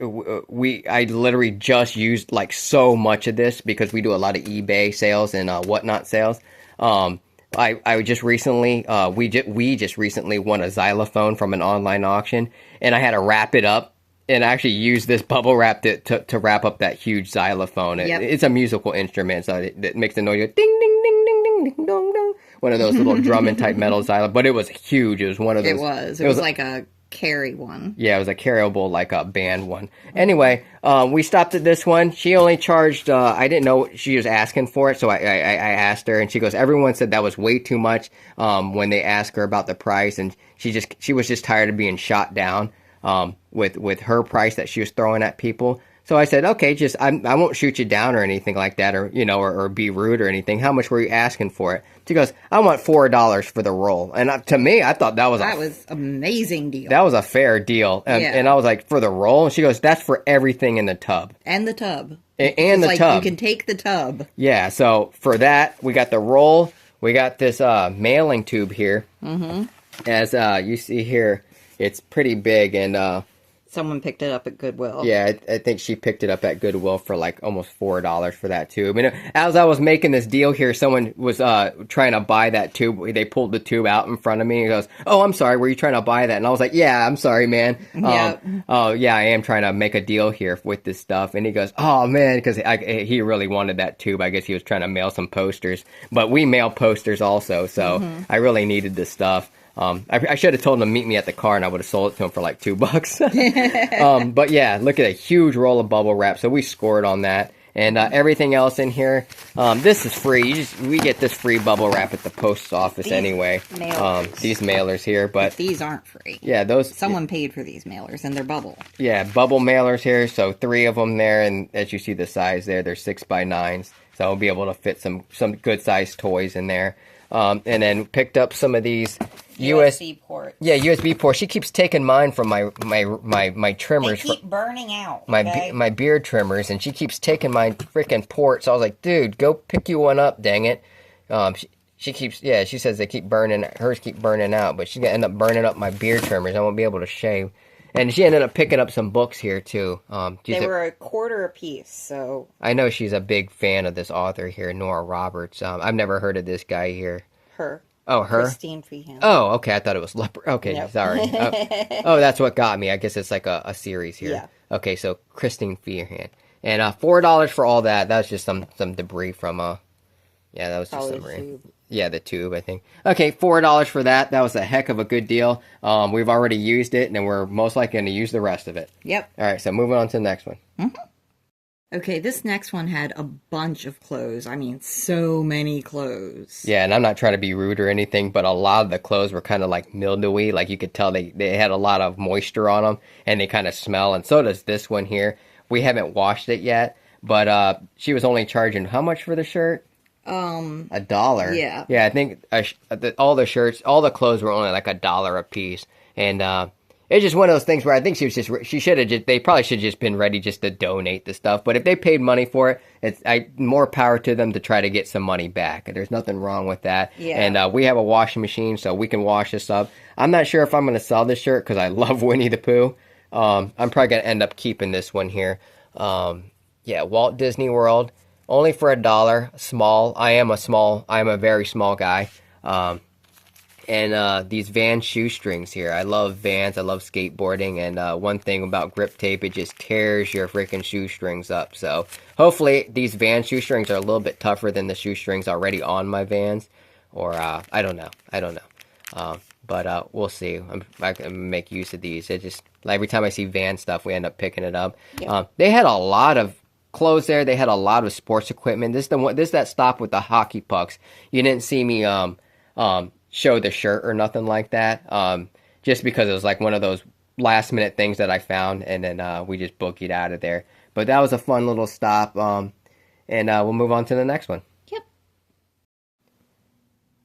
literally just used like so much of this because we do a lot of eBay sales and whatnot sales. I just recently we just recently won a xylophone from an online auction, and I had to wrap it up, and I actually used this bubble wrap to wrap up that huge xylophone. It's a musical instrument, so it makes the noise ding ding ding ding ding ding dong dong. One of those little drumming type metal xylophone, but it was huge. It was one of those. It was like a carry one. Yeah, it was a carryable, like a band one. Anyway, we stopped at this one. She only charged, I didn't know she was asking for it, so I asked her, and she goes, everyone said that was way too much when they asked her about the price, and she was just tired of being shot down with her price that she was throwing at people. So I said, okay, I won't shoot you down or anything like that, or you know, or be rude or anything. How much were you asking for it? She goes, I want $4 for the roll. And to me, I thought that was amazing deal. That was a fair deal. And I was like, for the roll? And she goes, that's for everything in the tub. And the tub. And the tub. You can take the tub. Yeah, so for that, we got the roll. We got this mailing tube here. Mm-hmm. As you see here, it's pretty big, and someone picked it up at Goodwill. Yeah, I think she picked it up at Goodwill for like almost $4 for that tube. And as I was making this deal here, someone was trying to buy that tube. They pulled the tube out in front of me and goes, "Oh, I'm sorry, were you trying to buy that?" And I was like, "Yeah, I'm sorry, man. Oh, yeah, I am trying to make a deal here with this stuff." And he goes, "Oh, man," because he really wanted that tube. I guess he was trying to mail some posters. But we mail posters also, so I really needed this stuff. I should have told him to meet me at the car, and I would have sold it to him for like $2. But yeah, look at a huge roll of bubble wrap. So we scored on that, and everything else in here. This is free. We get this free bubble wrap at the post office anyway. These mailers here, but these aren't free. Yeah, those. Someone paid for these mailers, and they're bubble. Yeah, bubble mailers here. So 3 of them there, and as you see the size there, they're 6x9s. So I'll be able to fit some good sized toys in there. And then picked up some of these USB ports. Yeah, USB ports. She keeps taking mine from my trimmers. They keep burning out. My beard trimmers, and she keeps taking my freaking ports. So I was like, dude, go pick you one up, dang it. She says they keep burning, hers keep burning out, but she's gonna end up burning up my beard trimmers. I won't be able to shave. And she ended up picking up some books here too. They were $1 a piece, so I know she's a big fan of this author here, Nora Roberts. I've never heard of this guy here. Her. Oh, her? Christine Feehan. Oh, okay. I thought it was Leopard. Okay, nope. Sorry. Oh, that's what got me. I guess it's like a series here. Yeah. Okay, so Christine Feehan. And $4 for all that. That's just some debris from yeah, that was just some debris. Yeah, the tube, I think. Okay, $4 for that. That was a heck of a good deal. We've already used it, and we're most likely going to use the rest of it. Yep. All right, so moving on to the next one. Mm-hmm. Okay, this next one had a bunch of clothes. I mean, so many clothes. Yeah, and I'm not trying to be rude or anything, but a lot of the clothes were kind of like mildewy. Like you could tell they had a lot of moisture on them, and they kind of smell. And so does this one here. We haven't washed it yet, but she was only charging how much for the shirt? $1. Yeah. Yeah, I think all the shirts, all the clothes were only like $1 a piece, and it's just one of those things where I think they probably should have just been ready just to donate the stuff. But if they paid money for it, more power to them to try to get some money back. There's nothing wrong with that. Yeah. And we have a washing machine, so we can wash this up. I'm not sure if I'm going to sell this shirt because I love Winnie the Pooh. I'm probably going to end up keeping this one here. Yeah, Walt Disney World. Only for $1, small. I am a very small guy. And these Vans shoestrings here. I love Vans. I love skateboarding. And one thing about grip tape, it just tears your freaking shoestrings up. So hopefully these Vans shoestrings are a little bit tougher than the shoestrings already on my Vans. Or I don't know. But we'll see. I can make use of these. It just every time I see Vans stuff, we end up picking it up. Yep. They had a lot of clothes there. They had a lot of sports equipment. This is that stop with the hockey pucks. You didn't see me show the shirt or nothing like that. Just because it was like one of those last minute things that I found, and then we just bookied out of there. But that was a fun little stop. And we'll move on to the next one. Yep.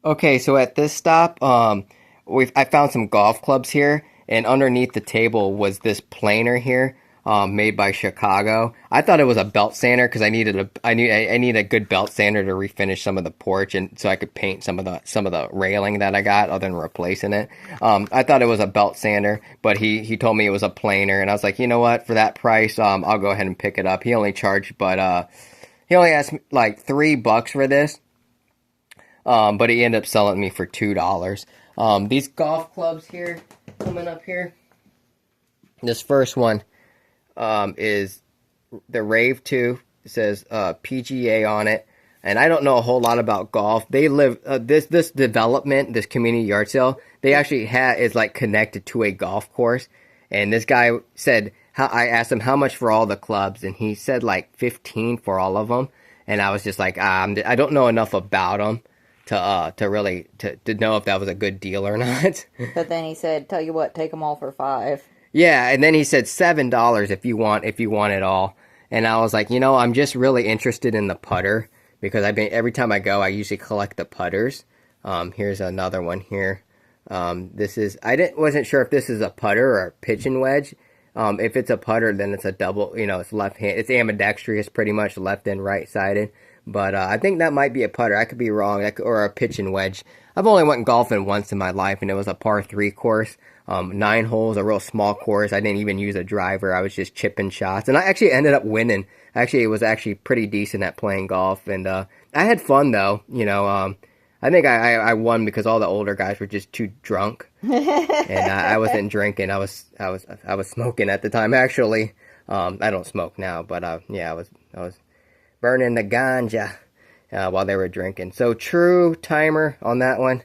Okay, so at this stop, I found some golf clubs here, and underneath the table was this planer here. made by Chicago. I thought it was a belt sander because I need a good belt sander to refinish some of the porch, and so I could paint some of the railing that I got other than replacing it. I thought it was a belt sander, but he told me it was a planer, and I was like, you know what, for that price, I'll go ahead and pick it up. He only charged, but he only asked me like $3 for this, but he ended up selling me for $2. These golf clubs here, coming up here. This first one is the Rave 2. It says PGA on it, and I don't know a whole lot about golf. They live this development, this community yard sale. They actually is like connected to a golf course, and this guy said, I asked him how much for all the clubs, and he said like 15 for all of them, and I was just like, I don't know enough about them to really know if that was a good deal or not. But then he said, tell you what, take them all for $5. Yeah, and then he said $7 if you want it all. And I was like, I'm just really interested in the putter because every time I go, I usually collect the putters. Here's another one here. Wasn't sure if this is a putter or a pitching wedge. If it's a putter, then it's a double. It's left hand. It's ambidextrous, pretty much left and right sided. But I think that might be a putter. I could be wrong, or a pitching wedge. I've only went golfing once in my life, and it was a par 3 course. 9 holes, a real small course. I didn't even use a driver. I was just chipping shots, and I actually ended up winning. Actually, it was actually pretty decent at playing golf, and I had fun though. I think I won because all the older guys were just too drunk, and I wasn't drinking. I was smoking at the time. Actually, I don't smoke now, but I was burning the ganja while they were drinking. So true timer on that one.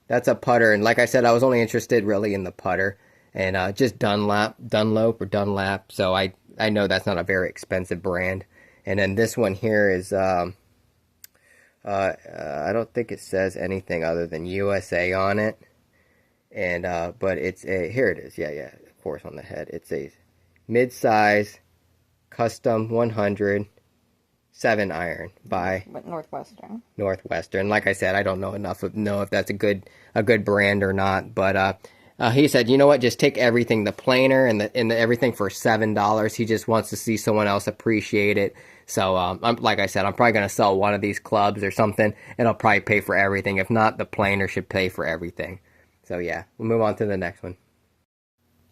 That's a putter, and like I said, I was only interested really in the putter, and just Dunlop, so I know that's not a very expensive brand. And then this one here is, I don't think it says anything other than USA on it, and, but it's here it is, yeah, of course on the head, it's a mid-size custom 100 7-iron by Northwestern. Like I said, I don't know enough to know if that's a good brand or not. But he said, you know what? Just take everything, the planer and the everything for $7. He just wants to see someone else appreciate it. So like I said, I'm probably gonna sell one of these clubs or something, and I'll probably pay for everything. If not, the planer should pay for everything. So yeah, we'll move on to the next one.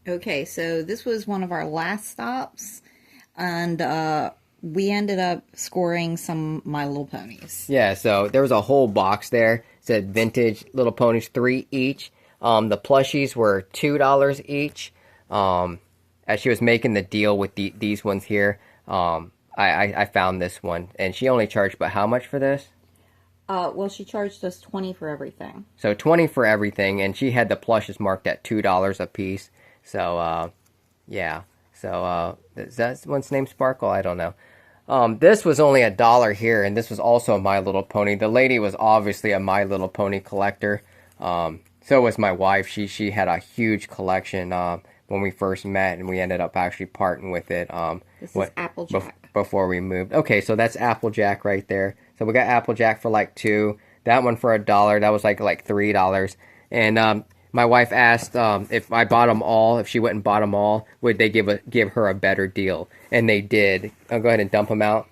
Okay, so this was one of our last stops, and we ended up scoring some My Little Ponies. Yeah, so there was a whole box there. It said vintage Little Ponies, 3 each. The plushies were $2 each. As she was making the deal with these ones here, I found this one, and she only charged, but how much for this? Well, she charged us $20 for everything. So $20 for everything, and she had the plushes marked at $2 a piece. So, yeah. So, is that one's name Sparkle? I don't know. This was only $1 here, and this was also a My Little Pony. The lady was obviously a My Little Pony collector. So was my wife. She had a huge collection when we first met, and we ended up actually parting with it. This is Applejack. Before we moved. Okay, so that's Applejack right there. So we got Applejack for like $2. That one for $1. That was like $3. And my wife asked if I bought them all, if she went and bought them all, would they give her a better deal? And they did. I'll go ahead and dump them out.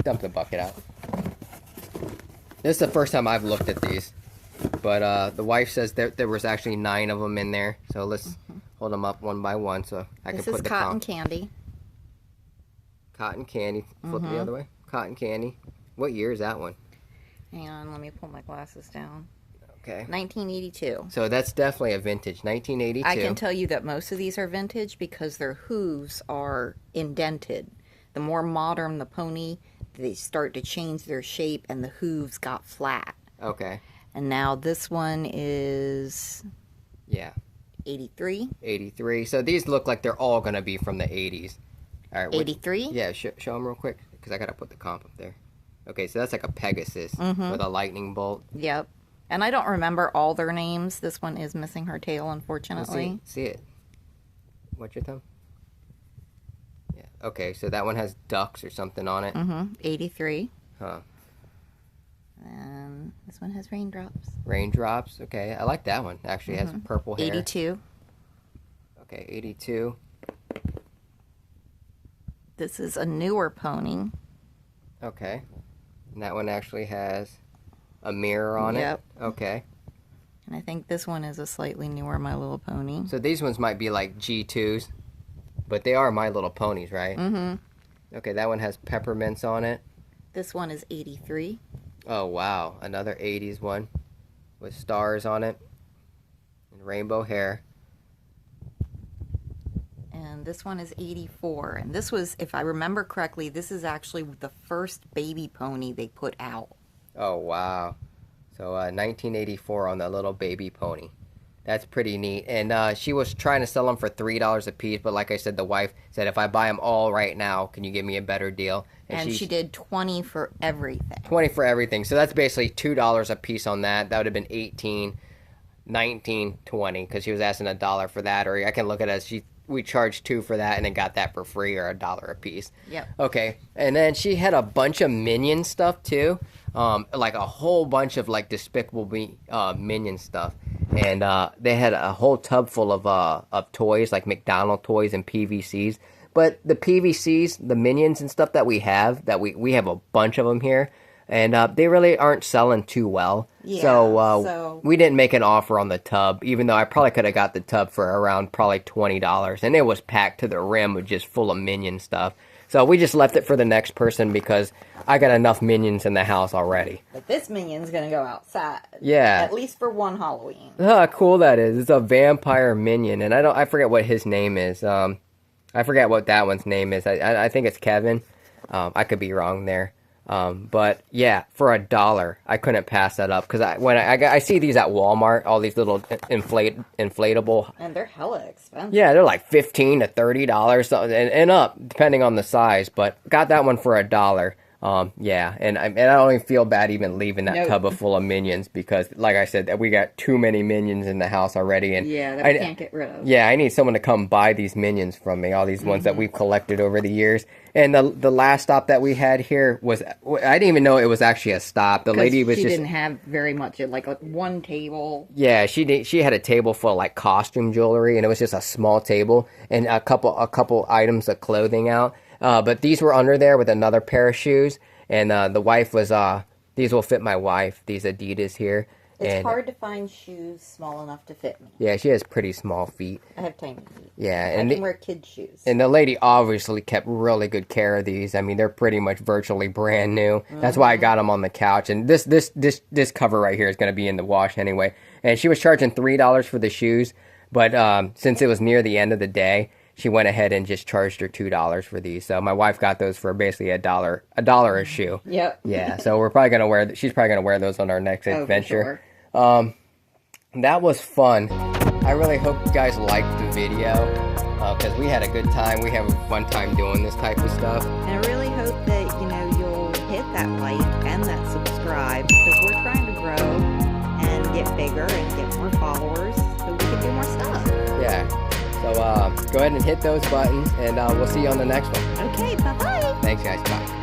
Dump the bucket out. This is the first time I've looked at these. But the wife says there was actually 9 of them in there. So let's hold them up one by one so I can put the This is Cotton Candy. Cotton Candy. Flip it the other way. Cotton Candy. What year is that one? Hang on, let me pull my glasses down. Okay. 1982. So that's definitely a vintage. 1982. I can tell you that most of these are vintage because their hooves are indented. The more modern the pony, they start to change their shape and the hooves got flat. Okay. And now this one is... Yeah. 83. 83. So these look like they're all going to be from the 80s. All right. 83? Yeah, show them real quick because I got to put the comp up there. Okay, so that's like a Pegasus with a lightning bolt. Yep. And I don't remember all their names. This one is missing her tail, unfortunately. See it. What's your thumb? Yeah. Okay, so that one has ducks or something on it. 83. Huh. And this one has raindrops. Raindrops. Okay, I like that one. Actually, it has purple hair. 82. Okay, 82. This is a newer pony. Okay. And that one actually has a mirror on Yep. it. Okay. And I think this one is a slightly newer My Little Pony. So these ones might be like G2s, but they are My Little Ponies, right? Mm-hmm. Okay, that one has peppermints on it. This one is 83. Oh, wow. Another 80s one with stars on it and rainbow hair. And this one is 84. And this was, if I remember correctly, this is actually the first baby pony they put out. Oh, wow. So 1984 on the little baby pony. That's pretty neat. And she was trying to sell them for $3 a piece, but like I said, the wife said, if I buy them all right now, can you give me a better deal? And she did 20 for everything. 20 for everything. So that's basically $2 a piece on that. That would have been 18, 19, 20, because she was asking $1 for that. Or I can look at it as we charged $2 for that and then got that for free, or $1 a piece. Yep. Okay. And then she had a bunch of Minion stuff too. Like a whole bunch of like Despicable Me Minion stuff. And they had a whole tub full of toys, like McDonald toys and PVCs. But the PVCs, the Minions and stuff that we have a bunch of them here. And they really aren't selling too well. Yeah, so we didn't make an offer on the tub, even though I probably could have got the tub for around probably $20. And it was packed to the rim with just full of Minion stuff. So we just left it for the next person because I got enough Minions in the house already. But this Minion's going to go outside. Yeah. At least for one Halloween. How cool that is. It's a vampire Minion. And I forget what his name is. I forget what that one's name is. I think it's Kevin. I could be wrong there. But yeah, for $1, I couldn't pass that up because when I see these at Walmart, all these little inflatable, And they're hella expensive. yeah, they're like $15 to $30 and up depending on the size. But got that one for $1. Yeah, and I don't even feel bad even leaving that Nope. tub full of Minions because, like I said, we got too many Minions in the house already, and Yeah, that we can't get rid of. yeah, I need someone to come buy these Minions from me, all these ones that we've collected over the years. And the last stop that we had here was, I didn't even know it was actually a stop. The lady was she just, didn't have very much, like one table. yeah, she had a table full of like costume jewelry, and it was just a small table and a couple items of clothing out. But these were under there with another pair of shoes, and the wife was, these will fit my wife, these Adidas here. It's hard to find shoes small enough to fit me. Yeah, she has pretty small feet. I have tiny feet. Yeah, I and can wear kid shoes. and the lady obviously kept really good care of these. I mean, they're pretty much virtually brand new. That's why I got them on the couch. And this cover right here is going to be in the wash anyway. And she was charging $3 for the shoes, but since it was near the end of the day, she went ahead and just charged her $2 for these. So my wife got those for basically $1 a shoe. Yep. Yeah, so we're probably gonna she's probably gonna wear those on our next adventure. For sure. That was fun. I really hope you guys liked the video because we had a good time. We have a fun time doing this type of stuff. And I really hope that, you'll hit that like and that subscribe because we're trying to grow and get bigger and get more followers so we can do more stuff. Yeah. So go ahead and hit those buttons, and we'll see you on the next one. Okay, bye-bye. Thanks, guys. Bye.